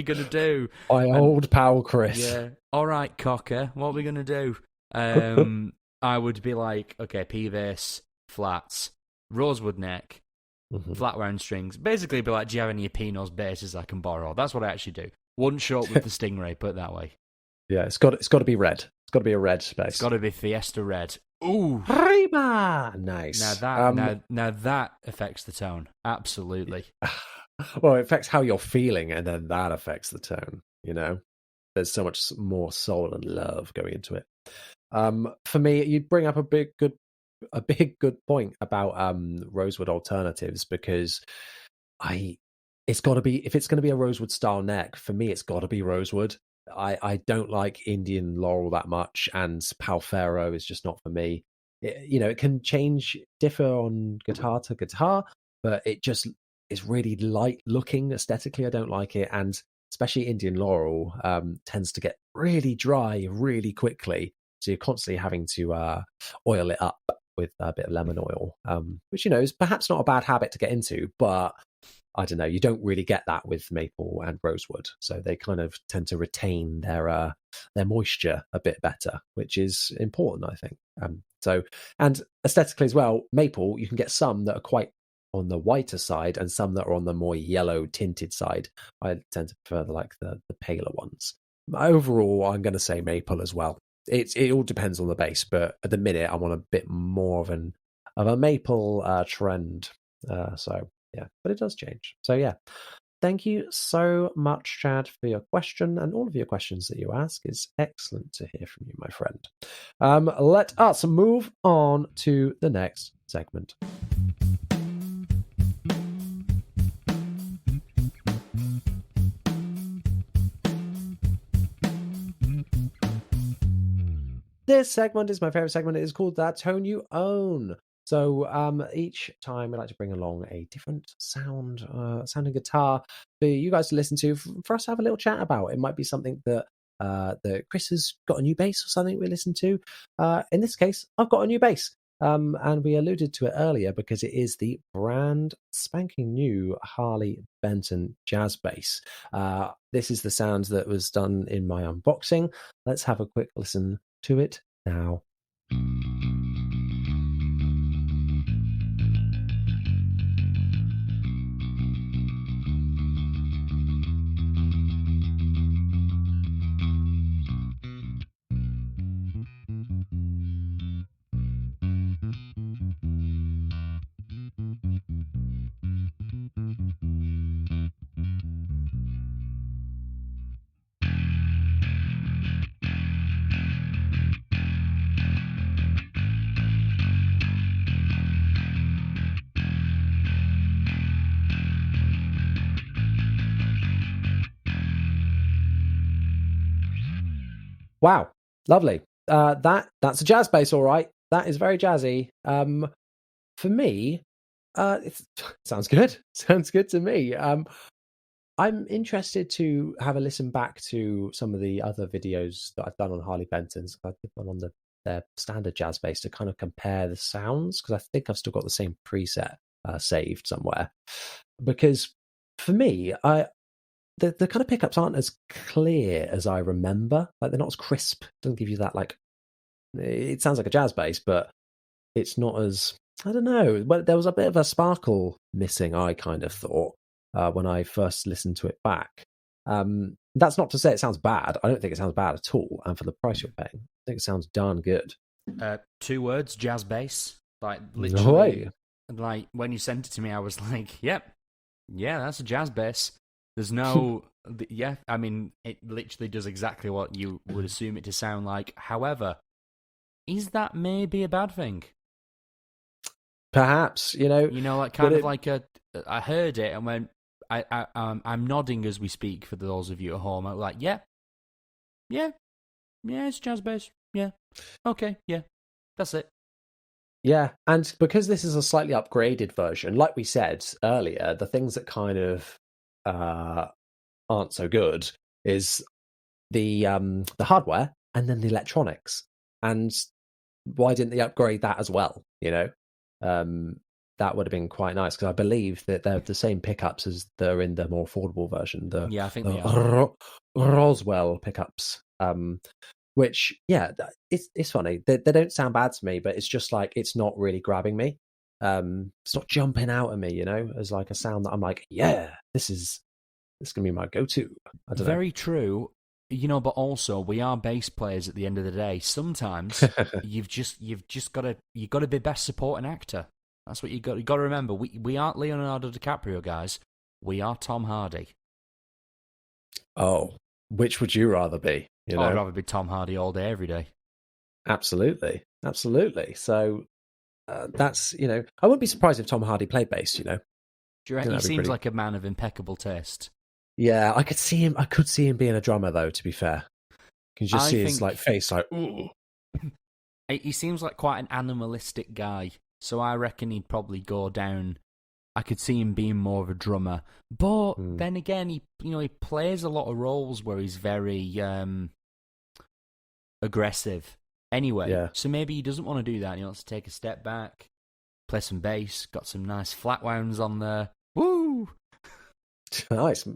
gonna do?" Old pal Chris. Yeah. All right, cocker, what are we gonna do? I would be like, okay, P-bass, flats, rosewood neck, flat wound strings. Basically, be like, do you have any of Pino's basses I can borrow? That's what I actually do. Wouldn't show up with the Stingray, put it that way. Yeah, it's got to be red. It's got to be a red bass. It's got to be Fiesta red. Ooh, Prima! Nice. Now that affects the tone. Absolutely. Well, it affects how you're feeling, and then that affects the tone. There's so much more soul and love going into it. For me, you bring up a big good point about rosewood alternatives, because it's got to be, if it's going to be a rosewood style neck, for me, it's got to be rosewood. I don't like Indian laurel that much, and Palfero is just not for me. It can differ on guitar to guitar, but it just is really light looking aesthetically. I don't like it, and especially Indian laurel tends to get really dry really quickly, so you're constantly having to oil it up with a bit of lemon oil, which is perhaps not a bad habit to get into, but I don't know, you don't really get that with maple and rosewood, so they kind of tend to retain their moisture a bit better, which is important, I think. And aesthetically as well, maple, you can get some that are quite on the whiter side and some that are on the more yellow tinted side. I tend to prefer the paler ones. Overall, I'm going to say maple as well. It all depends on the base, but at the minute I'm on a bit more of a maple trend. So yeah, but it does change. So yeah, thank you so much, Chad, for your question, and all of your questions that you ask is excellent to hear from you, my friend. Let us move on to the next segment. This segment is my favorite segment. It is called That Tone You Own. So each time we like to bring along a different sounding guitar for you guys to listen to, for us to have a little chat about. It might be something that Chris has got a new bass or something we listen to. In this case, I've got a new bass. And we alluded to it earlier because it is the brand spanking new Harley Benton jazz bass. This is the sound that was done in my unboxing. Let's have a quick listen to it now. Wow, lovely. That's a jazz bass, all right. That is very jazzy. For me, it sounds good. Sounds good to me. I'm interested to have a listen back to some of the other videos that I've done on Harley Benton's. I did one on their standard jazz bass to kind of compare the sounds, because I think I've still got the same preset saved somewhere. Because for me, the kind of pickups aren't as clear as I remember. Like, they're not as crisp. It doesn't give you that, like, it sounds like a jazz bass, but it's not as, I don't know. But there was a bit of a sparkle missing, I kind of thought, when I first listened to it back. That's not to say it sounds bad. I don't think it sounds bad at all. And for the price you're paying, I think it sounds darn good. 2 words, jazz bass. Like, literally. No way. Like, when you sent it to me, I was like, yep, yeah, that's a jazz bass. There's no, yeah, I mean, it literally does exactly what you would assume it to sound like. However, is that maybe a bad thing? Perhaps, like kind of like I heard it and went, I'm nodding as we speak for those of you at home. I'm like, yeah, it's jazz bass. Yeah, okay, yeah, that's it. Yeah, and because this is a slightly upgraded version, like we said earlier, the things that kind of aren't so good is the hardware and then the electronics. And why didn't they upgrade that as well? That would have been quite nice, because I believe that they're the same pickups as they're in the more affordable version. I think they are. Roswell pickups. Which, yeah, it's funny. They don't sound bad to me, but it's just like, it's not really grabbing me. It's not jumping out at me, as like a sound that I'm like, yeah, this is gonna be my go-to. I don't know. Very true. But also we are bass players at the end of the day. Sometimes you've just got to be best supporting actor. That's what you got to remember. We aren't Leonardo DiCaprio, guys. We are Tom Hardy. Oh, which would you rather be? I'd rather be Tom Hardy all day, every day. Absolutely. So that's, I wouldn't be surprised if Tom Hardy played bass, He seems like a man of impeccable taste. Yeah, I could see him. I could see him being a drummer, though. To be fair, you can just see his face, like, ooh. He seems like quite an animalistic guy, so I reckon he'd probably go down. I could see him being more of a drummer, but then again, he plays a lot of roles where he's very aggressive. Anyway, so maybe he doesn't want to do that. He wants to take a step back, play some bass, got some nice flat wounds on there. Woo! Nice.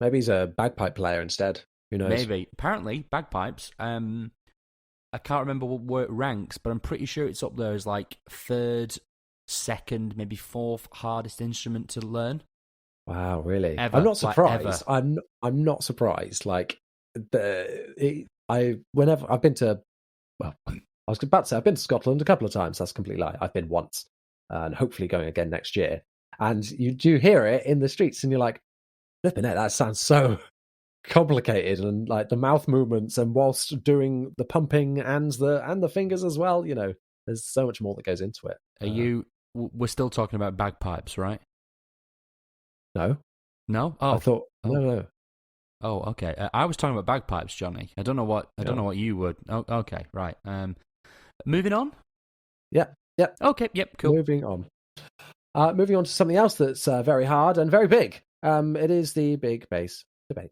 Maybe he's a bagpipe player instead. Who knows? Maybe. Apparently, bagpipes. I can't remember where it ranks, but I'm pretty sure it's up there as like third, second, maybe fourth hardest instrument to learn. Wow, really? Ever, I'm not surprised. Like, I'm not surprised. Like whenever I've been to, well, I was about to say I've been to Scotland a couple of times. That's a complete lie. I've been once, and hopefully going again next year. And you do hear it in the streets, and you're like, flipping it, that sounds so complicated, and like the mouth movements, and whilst doing the pumping and the fingers as well, there's so much more that goes into it. We're still talking about bagpipes, right? No. Oh, I thought no. Oh, okay. I was talking about bagpipes, Johnny. I don't know what you would. Oh, okay, right. Moving on. Yeah. Okay. Yep. Cool. Moving on. Moving on to something else that's very hard and very big. It is the big bass debate.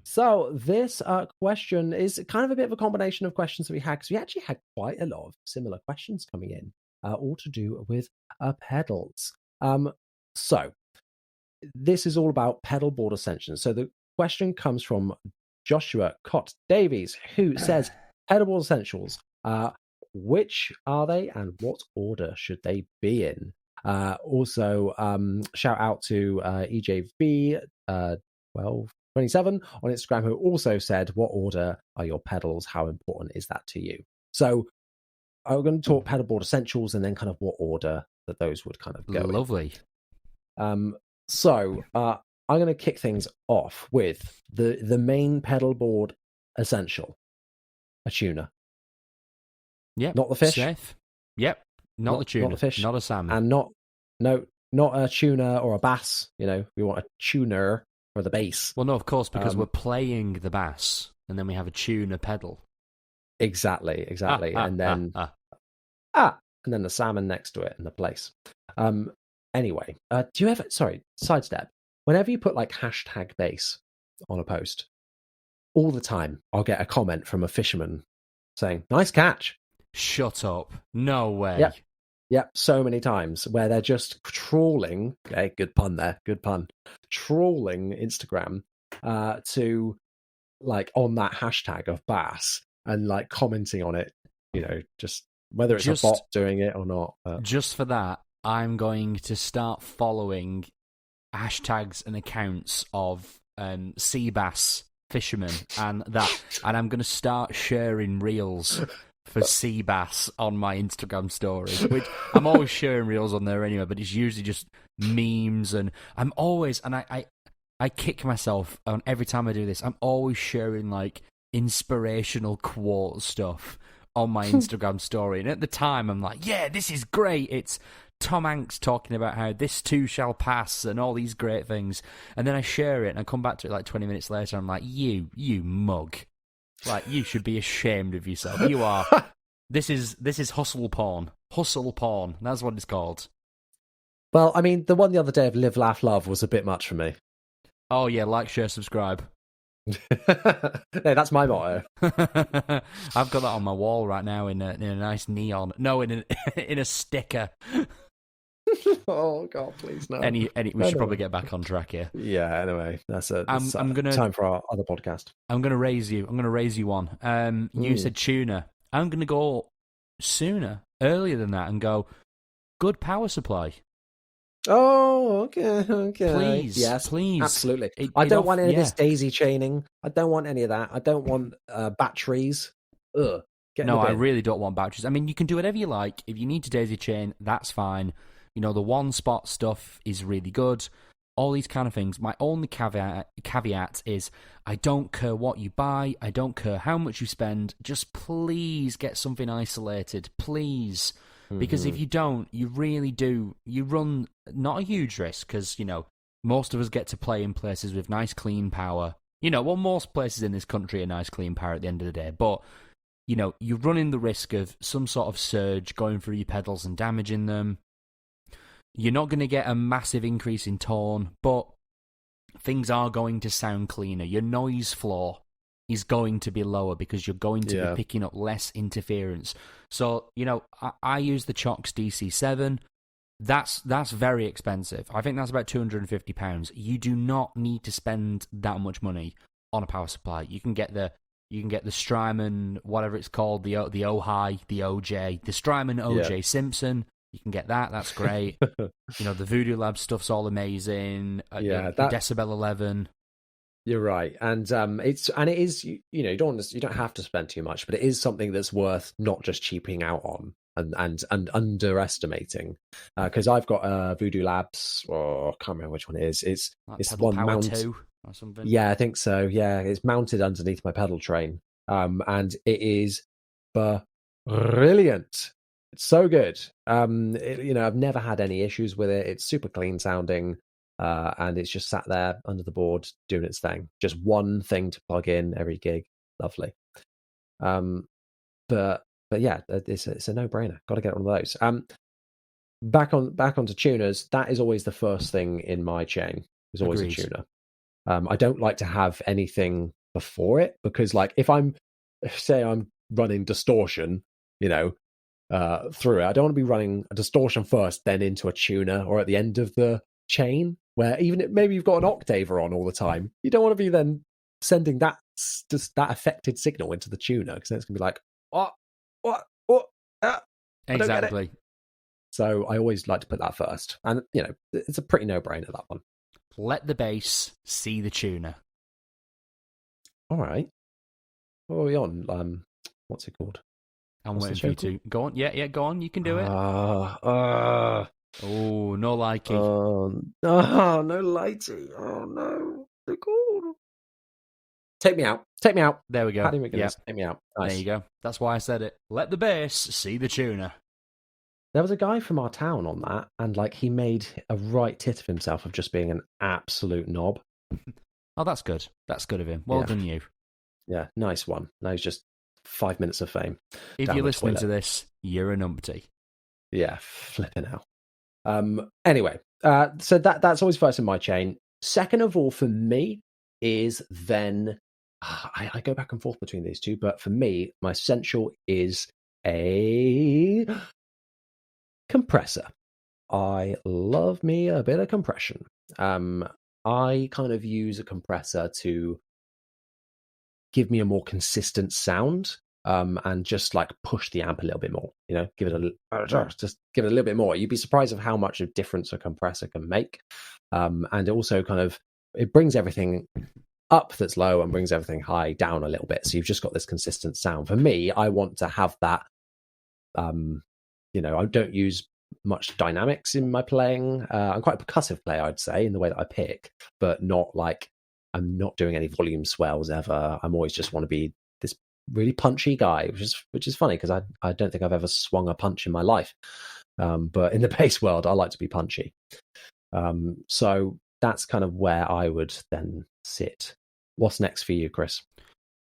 So this question is kind of a bit of a combination of questions that we had, because we actually had quite a lot of similar questions coming in, all to do with pedals. So this is all about pedalboard essentials. So the question comes from Joshua Cott Davies, who says, pedalboard essentials, which are they and what order should they be in? Also, shout out to EJV 1227 on Instagram, who also said, what order are your pedals? How important is that to you? So I'm going to talk pedalboard essentials and then kind of what order that those would kind of go in. Lovely. So I'm going to kick things off with the main pedalboard essential, a tuner. Yep. Not the fish. Safe. Yep. Not the tuner. Not the fish. Not a salmon. And not a tuner or a bass. We want a tuner for the bass. Well, no, of course, because we're playing the bass, and then we have a tuner pedal. Exactly. And then and then the salmon next to it in the place. Anyway, do you ever, sidestep, whenever you put like hashtag bass on a post, all the time I'll get a comment from a fisherman saying, nice catch. Shut up. No way. Yep, so many times where they're just trawling, okay, good pun there, trawling Instagram to like on that hashtag of bass and like commenting on it, just whether it's a bot doing it or not. Just for that, I'm going to start following hashtags and accounts of sea bass fishermen and I'm going to start sharing reels for sea bass on my Instagram stories, which I'm always sharing reels on there anyway, but it's usually just memes, and I'm always, and I kick myself on every time I do this, I'm always sharing like inspirational quote stuff on my Instagram story, and at the time I'm like, yeah, this is great, it's Tom Hanks talking about how this too shall pass and all these great things, and then I share it and I come back to it like 20 minutes later, I'm like, you mug. Like, you should be ashamed of yourself. You are. This is hustle porn. Hustle porn. That's what it's called. Well, I mean, the one the other day of Live, Laugh, Love was a bit much for me. Oh, yeah, like, share, subscribe. No, that's my motto. I've got that on my wall right now in a nice neon. No, in a sticker. Oh God, please no. We should probably get back on track here. Yeah. Anyway, that's I'm gonna time for our other podcast. I'm gonna raise you one. You said tuner. I'm gonna go earlier than that, and go good power supply. Oh, okay. Please, yes, please, absolutely. I don't want any of this daisy chaining. I don't want any of that. I don't want batteries. Ugh. No, I really don't want batteries. I mean, you can do whatever you like. If you need to daisy chain, that's fine. The one spot stuff is really good. all these kind of things. My only caveat is I don't care what you buy. I don't care how much you spend. Just please get something isolated, please. Because if you don't, you really do. You run not a huge risk because, most of us get to play in places with nice clean power. Most places in this country are nice clean power at the end of the day. But, you're running the risk of some sort of surge going through your pedals and damaging them. You're not going to get a massive increase in tone, but things are going to sound cleaner. Your noise floor is going to be lower because you're going to be picking up less interference. So, I use the Chox DC7. That's very expensive. I think that's about £250. You do not need to spend that much money on a power supply. You can get the Strymon, whatever it's called, the O-High, the OJ, the Strymon OJ Simpson. You can get that. That's great. The Voodoo Lab stuff's all amazing. Decibel 11. You're right, and it is you don't have to spend too much, but it is something that's worth not just cheaping out on and underestimating. Because I've got Voodoo Labs, I can't remember which one it is. It's one mounted 2 or something. Yeah, I think so. Yeah, it's mounted underneath my pedal train, and it is brilliant. It's so good. I've never had any issues with it. It's super clean sounding. And it's just sat there under the board doing its thing. Just one thing to plug in every gig. Lovely. But yeah, it's a no-brainer. Got to get one of those. Back onto tuners. That is always the first thing in my chain. Is always Agreed. A tuner. I don't like to have anything before it because, like, if I'm running distortion, through it, I don't want to be running a distortion first, then into a tuner, or at the end of the chain where maybe you've got an octaver on all the time. You don't want to be then sending that affected signal into the tuner because then it's gonna be like what exactly. So I always like to put that first, and it's a pretty no-brainer, that one. Let the bass see the tuner. All right, what are we on? What's it called? I'm waiting for you to go on. Yeah, go on, you can do it. Oh, no likey. No lighty. Oh, no. They're cool. Take me out. There we go. Paddy McGuinness, take me out. Nice. There you go. That's why I said it. Let the bass see the tuner. There was a guy from our town on that, and he made a right tit of himself of just being an absolute knob. Oh, that's good. That's good of him. Well done, you. Yeah, nice one. Now he's just 5 minutes of fame. If you're listening to this, you're a numpty. Yeah, flipping out. Anyway, so that's always first in my chain. Second of all, for me, is then I go back and forth between these two, but for me, my essential is a compressor. I love me a bit of compression. I kind of use a compressor to give me a more consistent sound. And just push the amp a little bit more, give it a little bit more. You'd be surprised of how much of difference a compressor can make. And also it brings everything up that's low and brings everything high down a little bit. So you've just got this consistent sound. For me, I want to have that, I don't use much dynamics in my playing. I'm quite a percussive player, I'd say, in the way that I pick, but not I'm not doing any volume swells ever. I'm always just want to be this really punchy guy, which is funny because I don't think I've ever swung a punch in my life. But in the bass world, I like to be punchy. So that's kind of where I would then sit. What's next for you, Chris?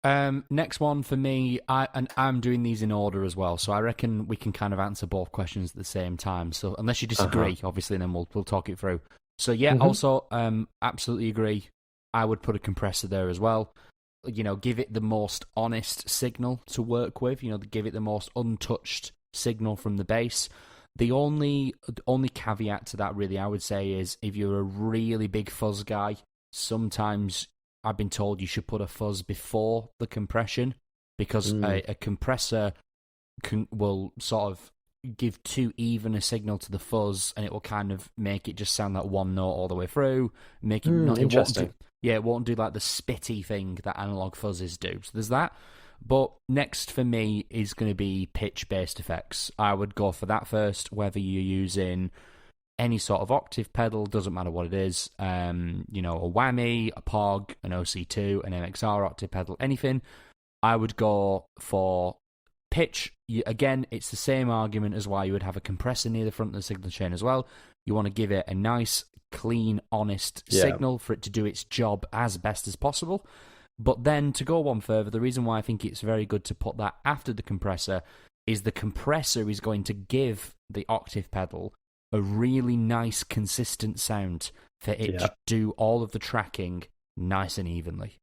Next one for me, I'm doing these in order as well, so I reckon we can kind of answer both questions at the same time. So unless you disagree, obviously, then we'll talk it through. So yeah, also absolutely agree. I would put a compressor there as well. Give it the most honest signal to work with. Give it the most untouched signal from the bass. The only caveat to that, really, I would say, is if you're a really big fuzz guy, sometimes I've been told you should put a fuzz before the compression because a compressor will sort of give too even a signal to the fuzz, and it will kind of make it just sound like one note all the way through. Make it not interesting. It won't do the spitty thing that analog fuzzes do. So there's that. But next for me is going to be pitch-based effects. I would go for that first, whether you're using any sort of octave pedal, doesn't matter what it is, a whammy, a POG, an OC2, an MXR octave pedal, anything, I would go for pitch. Again, it's the same argument as why you would have a compressor near the front of the signal chain as well. You want to give it a nice, clean, honest signal for it to do its job as best as possible. But then, to go one further, the reason why I think it's very good to put that after the compressor is the compressor is going to give the octave pedal a really nice, consistent sound for it to do all of the tracking nice and evenly.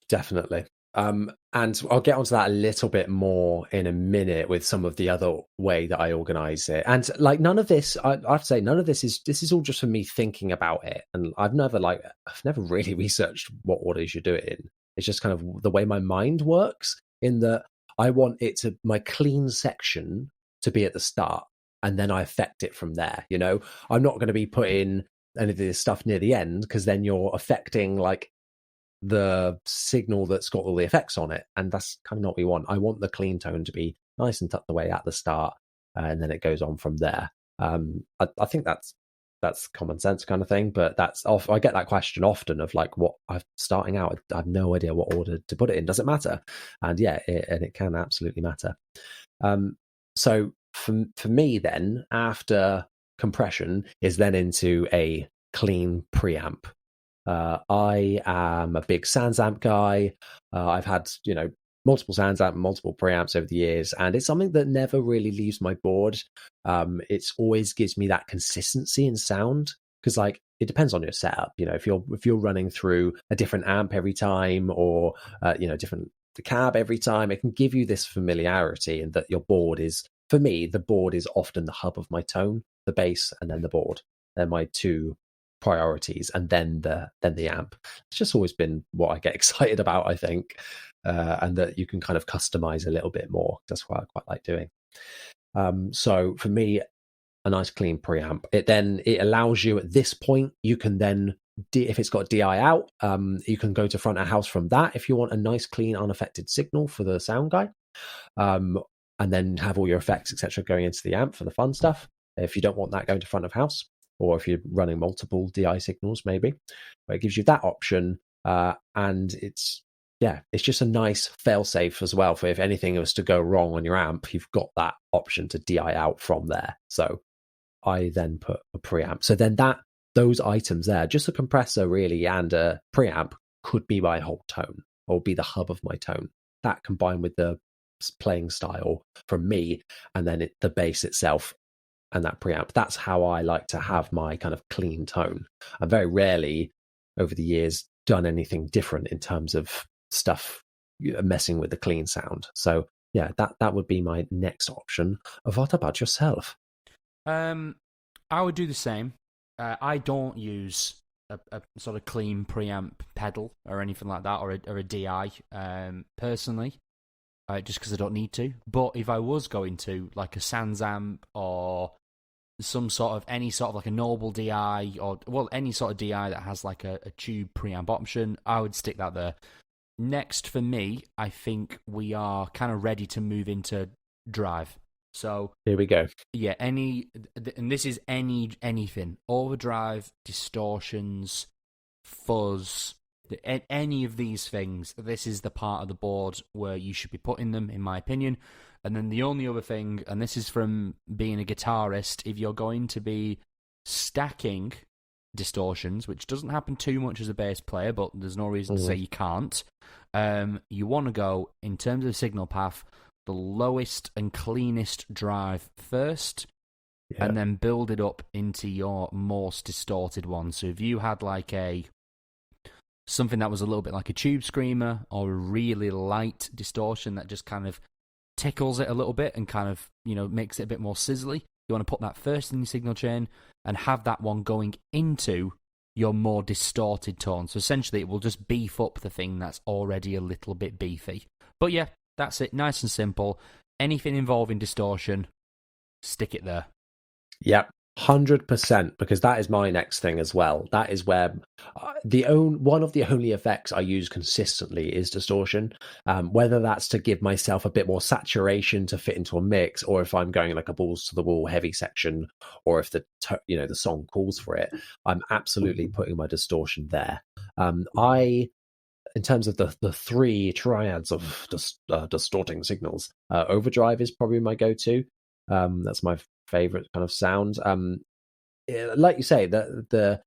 Definitely. And I'll get onto that a little bit more in a minute with some of the other way that I organize it. And like, none of this, I have to say, none of this is all just for me thinking about it. And I've never really researched what order you should do it in. It's just kind of the way my mind works, in that I want my clean section to be at the start, and then I affect it from there. You know, I'm not going to be putting any of this stuff near the end, because then you're affecting like the signal that's got all the effects on it, and that's kind of not what we want. I want the clean tone to be nice and tucked away at the start, and then it goes on from there. I think that's common sense kind of thing, but I get that question often of like, what I'm starting out, I have no idea what order to put it in. Does it matter? And yeah, it can absolutely matter. So for me then, after compression is then into a clean preamp. I am a big SansAmp guy. I've had, multiple SansAmp and multiple preamps over the years, and it's something that never really leaves my board. It's always gives me that consistency in sound, because like it depends on your setup. If you're running through a different amp every time, or different cab every time, it can give you this familiarity, and that your board is, for me, the board is often the hub of my tone, the bass, and then the board. They're my two priorities, and then the amp. It's just always been what I get excited about, I think, and that you can kind of customize a little bit more. That's what I quite like doing. So for me, a nice clean preamp, it allows you at this point, you can then if it's got DI out, you can go to front of house from that if you want a nice clean unaffected signal for the sound guy, and then have all your effects etc going into the amp for the fun stuff. If you don't want that going to front of house, or if you're running multiple DI signals, maybe. But it gives you that option, and it's just a nice fail-safe as well, for if anything was to go wrong on your amp, you've got that option to DI out from there. So I then put a preamp. So then those items there, just a compressor really and a preamp, could be my whole tone, or be the hub of my tone. That combined with the playing style from me, and then the bass itself, and that preamp. That's how I like to have my kind of clean tone. I've very rarely over the years done anything different in terms of stuff messing with the clean sound. So yeah, that would be my next option. What about yourself? I would do the same. I don't use a sort of clean preamp pedal or anything like that, or a DI personally. Just because I don't need to. But if I was going to, like a SansAmp or any sort of like a Noble DI, or any sort of DI that has like a tube preamp option, I would stick that there. Next for me, I think we are kind of ready to move into drive. So here we go. Yeah, and this is anything: overdrive, distortions, fuzz. Any of these things, this is the part of the board where you should be putting them, in my opinion. And then the only other thing, and this is from being a guitarist, if you're going to be stacking distortions, which doesn't happen too much as a bass player, but there's no reason to say you can't, you want to go, in terms of signal path, the lowest and cleanest drive first, and then build it up into your most distorted one. So if you had like something that was a little bit like a tube screamer, or a really light distortion that just kind of tickles it a little bit and kind of, makes it a bit more sizzly, you want to put that first in your signal chain and have that one going into your more distorted tone. So essentially it will just beef up the thing that's already a little bit beefy. But yeah, that's it. Nice and simple. Anything involving distortion, stick it there. Yeah, 100%, because that is my next thing as well. That is where one of the only effects I use consistently is distortion. Whether that's to give myself a bit more saturation to fit into a mix, or if I'm going like a balls to the wall heavy section, or if the song calls for it, I'm absolutely putting my distortion there. In terms of the three triads of distorting signals, overdrive is probably my go-to. That's my favorite kind of sound. Like you say, the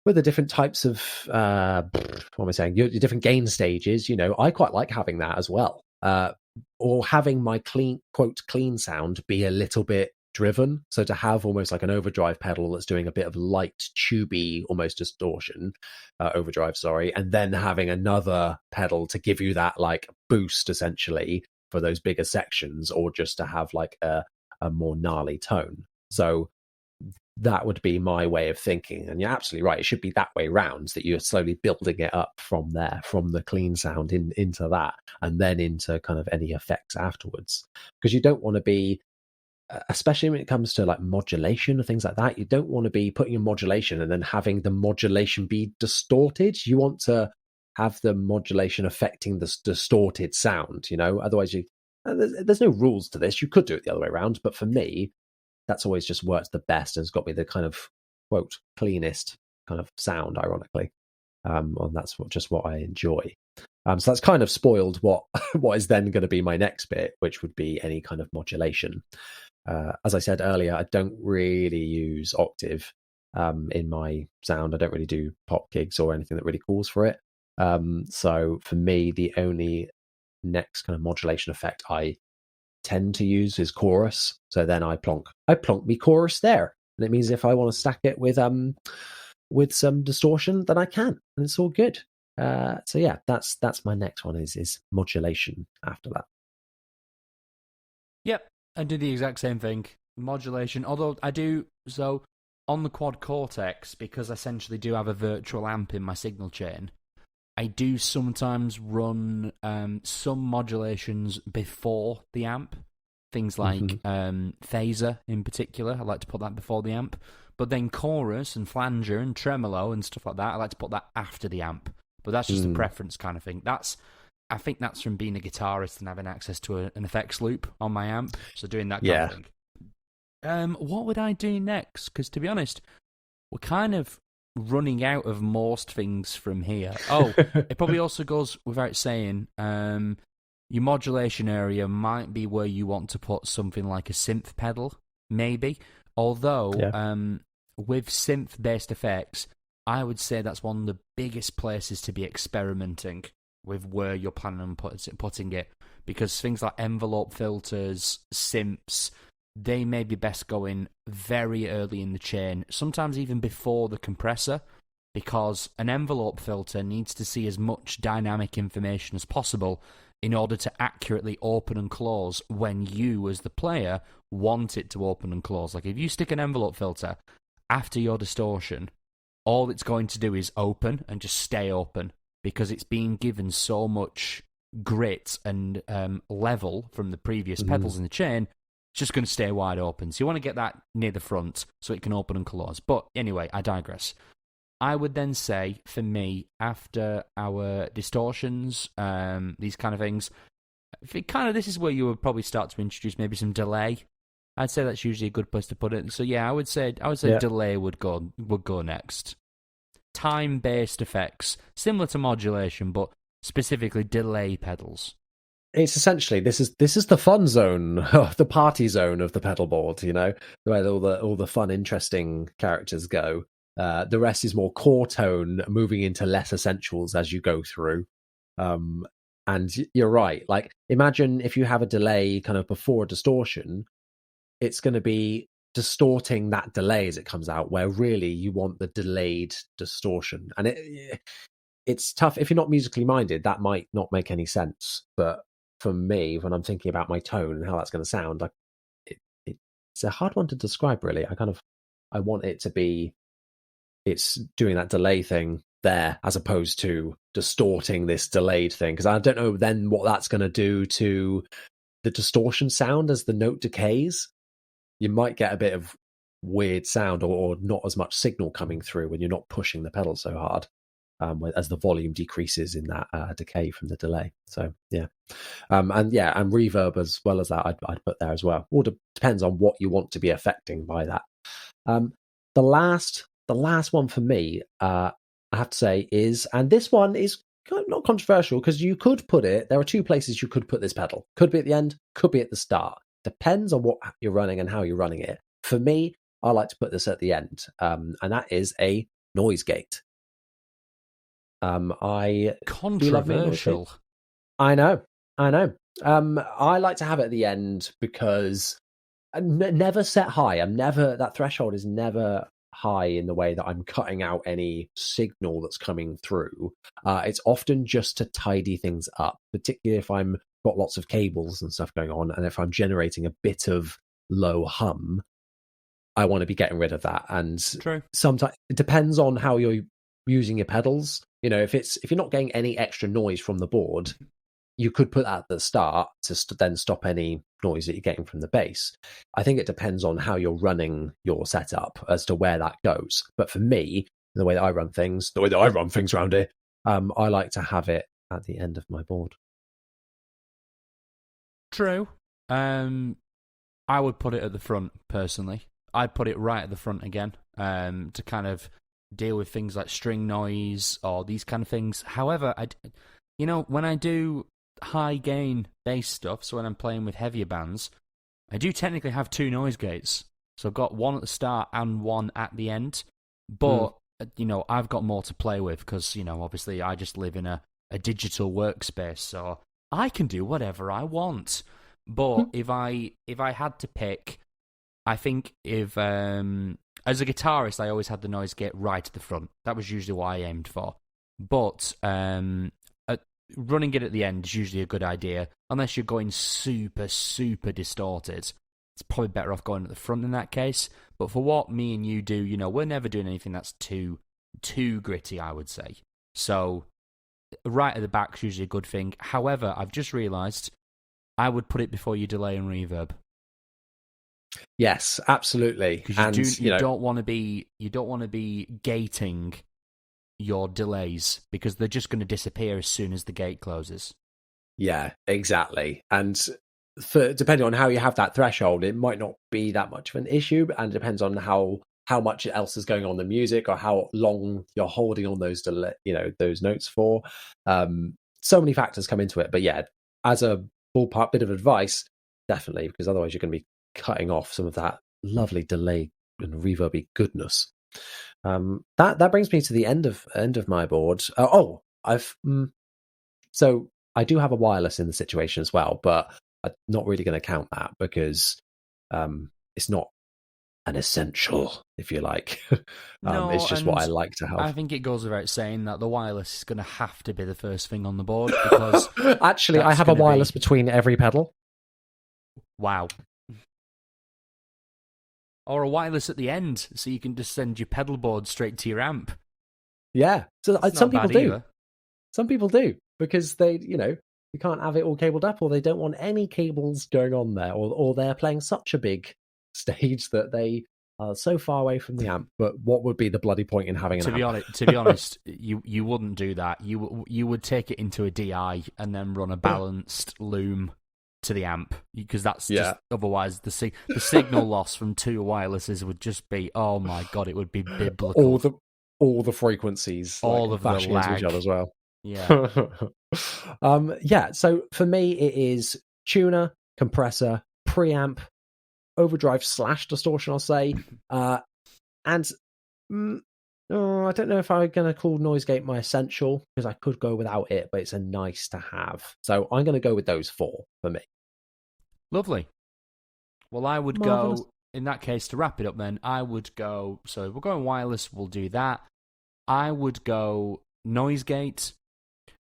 with the different types of what am I saying? Your different gain stages. I quite like having that as well, or having my clean sound be a little bit driven. So to have almost like an overdrive pedal that's doing a bit of light tubey, almost distortion, overdrive, sorry, and then having another pedal to give you that like boost essentially for those bigger sections, or just to have like a more gnarly tone. So that would be my way of thinking. And you're absolutely right. It should be that way round, that you're slowly building it up from there, from the clean sound into that, and then into kind of any effects afterwards. Because you don't want to be, especially when it comes to like modulation and things like that, you don't want to be putting in modulation and then having the modulation be distorted. You want to have the modulation affecting the distorted sound, otherwise there's no rules to this. You could do it the other way around, but for me, that's always just worked the best and has got me the kind of quote cleanest kind of sound, ironically. And that's just what I enjoy. So that's kind of spoiled what is then going to be my next bit, which would be any kind of modulation. As I said earlier, I don't really use octave in my sound. I don't really do pop gigs or anything that really calls for it. So for me, the only next kind of modulation effect I tend to use is chorus. So then I plonk me chorus there, and it means if I want to stack it with some distortion, then I can, and it's all good. So yeah, that's my next one is modulation after that. Yep, I do the exact same thing. Modulation, although I do so on the quad cortex, because I essentially do have a virtual amp in my signal chain. I do sometimes run some modulations before the amp. Things like phaser in particular. I like to put that before the amp. But then chorus and flanger and tremolo and stuff like that, I like to put that after the amp. But that's just a preference kind of thing. I think that's from being a guitarist and having access to an effects loop on my amp. So doing that kind of thing. What would I do next? Because to be honest, we're kind of running out of most things from here. Oh, it probably also goes without saying, your modulation area might be where you want to put something like a synth pedal, maybe. Although, with synth-based effects, I would say that's one of the biggest places to be experimenting with where you're planning on putting it. Because things like envelope filters, synths, they may be best going very early in the chain, sometimes even before the compressor, because an envelope filter needs to see as much dynamic information as possible in order to accurately open and close when you, as the player, want it to open and close. Like if you stick an envelope filter after your distortion, all it's going to do is open and just stay open, because it's being given so much grit and level from the previous pedals in the chain. It's just going to stay wide open. So you want to get that near the front so it can open and close. But anyway, I digress. I would then say, for me, after our distortions, these kind of things, this is where you would probably start to introduce maybe some delay. I'd say that's usually a good place to put it. So yeah, I would say delay would go next. Time-based effects, similar to modulation, but specifically delay pedals. It's essentially this is the fun zone, the party zone of the pedalboard, where all the fun, interesting characters go. The rest is more core tone, moving into less essentials as you go through. And you're right. Like, imagine if you have a delay kind of before a distortion, it's going to be distorting that delay as it comes out, where really you want the delayed distortion. And it's tough if you're not musically minded. That might not make any sense, but for me, when I'm thinking about my tone and how that's going to sound, like it's a hard one to describe, really. I want it to be, it's doing that delay thing there as opposed to distorting this delayed thing, because I don't know then what that's going to do to the distortion sound as the note decays. You might get a bit of weird sound or not as much signal coming through when you're not pushing the pedal so hard, as the volume decreases in that decay from the delay. So yeah, and reverb as well as that I'd put there as well. All depends on what you want to be affecting by that. The last one for me, I have to say is, and this one is kind of not controversial because you could put it. There are two places you could put this pedal. Could be at the end, could be at the start. Depends on what you're running and how you're running it. For me, I like to put this at the end, and that is a noise gate. Controversial. I know. I like to have it at the end because I never set high. That threshold is never high in the way that I'm cutting out any signal that's coming through. It's often just to tidy things up, particularly if I'm got lots of cables and stuff going on, and if I'm generating a bit of low hum, I want to be getting rid of that. And sometimes it depends on how you're using your pedals. If you're not getting any extra noise from the board, you could put that at the start to then stop any noise that you're getting from the bass. I think it depends on how you're running your setup as to where that goes. But for me, the way that I run things around here, I like to have it at the end of my board. True. I would put it at the front, personally. I'd put it right at the front again, to kind of deal with things like string noise or these kind of things. However, when I do high gain bass stuff, so when I'm playing with heavier bands, I do technically have two noise gates. So I've got one at the start and one at the end. But, I've got more to play with because, obviously I just live in a digital workspace, so I can do whatever I want. But if I had to pick, I think if as a guitarist, I always had the noise gate right at the front. That was usually what I aimed for. But running it at the end is usually a good idea, unless you're going super, super distorted. It's probably better off going at the front in that case. But for what me and you do, we're never doing anything that's too gritty, I would say. So right at the back's usually a good thing. However, I've just realised I would put it before you delay and reverb. Yes, absolutely. Because you don't want to be gating your delays because they're just going to disappear as soon as the gate closes. Yeah, exactly. And depending on how you have that threshold, it might not be that much of an issue, and it depends on how much else is going on in the music or how long you're holding on those those notes for. So many factors come into it. But yeah, as a ballpark bit of advice, definitely, because otherwise you're going to be cutting off some of that lovely delay and reverby goodness. That brings me to the end of my board. So I do have a wireless in the situation as well, but I'm not really going to count that because it's not an essential, if you like. No, it's just what I like to have. I think it goes without saying that the wireless is going to have to be the first thing on the board because actually I have a wireless between every pedal. Wow. Or a wireless at the end, so you can just send your pedalboard straight to your amp. Yeah, so some people do. Either. Some people do because they, you can't have it all cabled up, or they don't want any cables going on there, or they're playing such a big stage that they are so far away from the amp. But what would be the bloody point in having an amp? To be honest, you wouldn't do that. You would take it into a DI and then run a balanced loom to the amp, because that's just otherwise the signal loss from two wirelesses would just be, oh my god, it would be biblical. All the frequencies, all of the lag into each other as well. Yeah. So for me, it is tuner, compressor, preamp, overdrive / distortion, I'll say, and I don't know if I'm going to call noise gate my essential, because I could go without it, but it's a nice to have. So I'm going to go with those four for me. Lovely. Well, I would go, in that case, to wrap it up then, I would go, so if we're going wireless, we'll do that. I would go noise gate,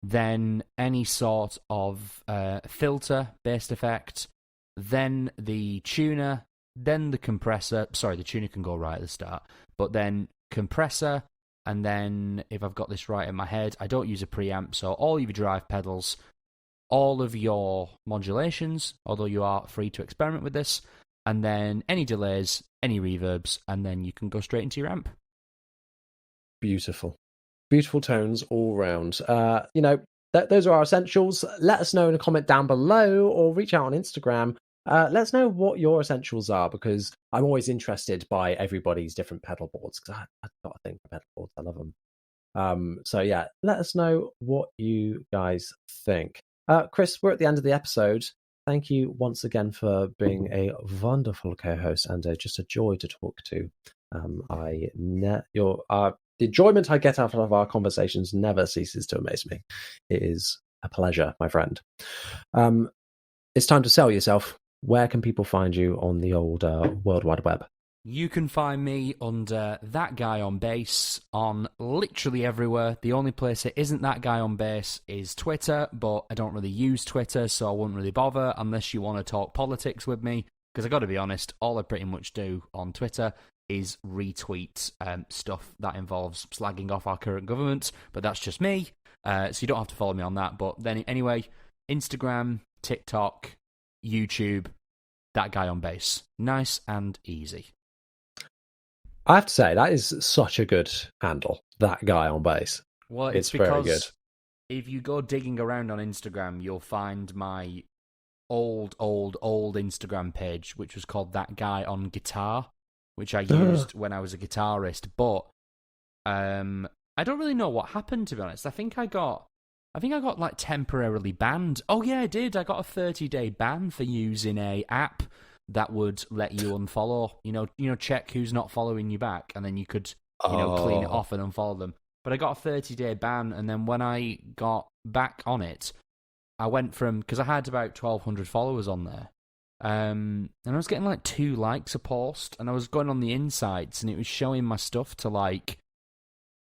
then any sort of filter, bass effect, then the tuner, then the compressor. Sorry, the tuner can go right at the start, but then compressor, and then, if I've got this right in my head, I don't use a preamp, so all of your drive pedals, all of your modulations, although you are free to experiment with this, and then any delays, any reverbs, and then you can go straight into your amp. Beautiful. Beautiful tones all round. Those are our essentials. Let us know in a comment down below or reach out on Instagram. Let us know what your essentials are, because I'm always interested by everybody's different pedal boards, because I've got a thing for pedal boards. I love them. So yeah, let us know what you guys think. Chris, we're at the end of the episode. Thank you once again for being a wonderful co-host and just a joy to talk to. The enjoyment I get out of our conversations never ceases to amaze me. It is a pleasure, my friend. It's time to sell yourself. Where can people find you on the old World Wide Web? You can find me under That Guy on Bass on literally everywhere. The only place it isn't That Guy on Bass is Twitter, but I don't really use Twitter, so I wouldn't really bother unless you want to talk politics with me, because I got to be honest, all I pretty much do on Twitter is retweet stuff that involves slagging off our current government, but that's just me, so you don't have to follow me on that. But then anyway, Instagram, TikTok, YouTube, That Guy on Bass. Nice and easy. I have to say, that is such a good handle, That Guy on Bass. Well, it's very good. If you go digging around on Instagram, you'll find my old Instagram page, which was called That Guy on Guitar, which I used when I was a guitarist. But I don't really know what happened, to be honest. I think I got like temporarily banned. Oh yeah, I did. I got a 30-day ban for using a app that would let you unfollow. Check who's not following you back, and then you could clean it off and unfollow them. But I got a 30-day ban, and then when I got back on it, I went from, because I had about 1,200 followers on there, and I was getting like 2 likes a post, and I was going on the insights, and it was showing my stuff to like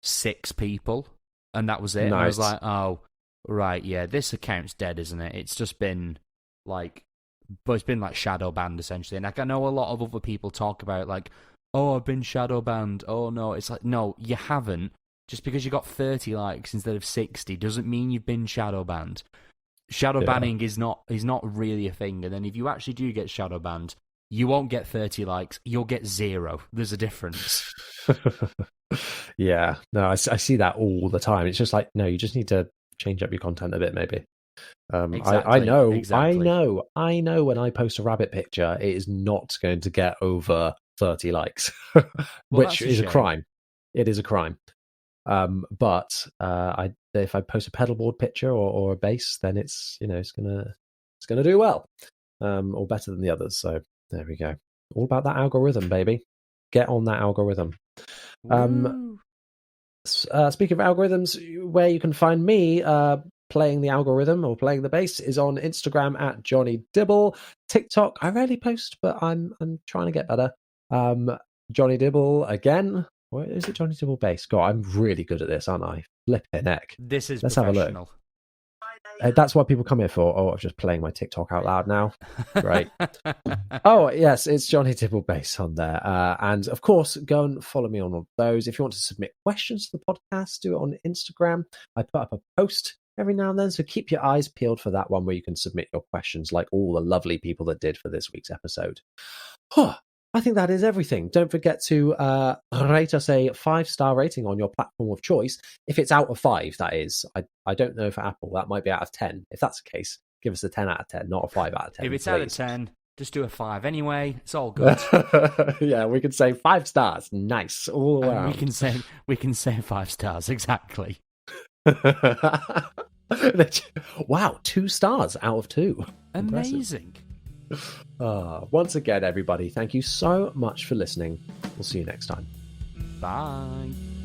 6 people, and that was it. Nice. And I was like, oh, right, yeah, this account's dead, isn't it? It's just been like, but it's been like shadow banned essentially. And like, I know a lot of other people talk about like, oh, I've been shadow banned. Oh no, it's like, no, you haven't. Just because you got 30 likes instead of 60 doesn't mean you've been shadow banned. Shadow banning is not really a thing. And then if you actually do get shadow banned, you won't get 30 likes. You'll get 0. There's a difference. Yeah, no, I see that all the time. It's just like, no, you just need to change up your content a bit, maybe. I know when I post a rabbit picture, it is not going to get over 30 likes, which is a crime. It is a crime. But if I post a pedalboard picture or a bass, then it's gonna do well, or better than the others. So there we go. All about that algorithm, baby. Get on that algorithm. Speaking of algorithms, where you can find me playing the algorithm or playing the bass is on Instagram at Johnny Dibble. TikTok, I rarely post, but I'm trying to get better. Johnny Dibble again. What is it? Johnny Dibble bass. God, I'm really good at this, aren't I? Flipping heck. This is Let's professional. Have a look. That's what people come here for. Oh, I'm just playing my TikTok out loud now. Great. Oh, yes, it's Johnny Dibble Bass on there. And of course, go and follow me on all those. If you want to submit questions to the podcast, do it on Instagram. I put up a post every now and then, so keep your eyes peeled for that one where you can submit your questions like all the lovely people that did for this week's episode. I think that is everything. Don't forget to rate us a 5-star rating on your platform of choice. If it's out of 5, that is. I don't know for Apple. That might be out of 10. If that's the case, give us a 10 out of 10, not a 5 out of 10. If it's out of 10, just do a 5 anyway. It's all good. Yeah, we can say 5 stars. Nice. All around. We can say 5 stars, exactly. Wow, 2 stars out of 2. Amazing. Once again, everybody, thank you so much for listening. We'll see you next time. Bye.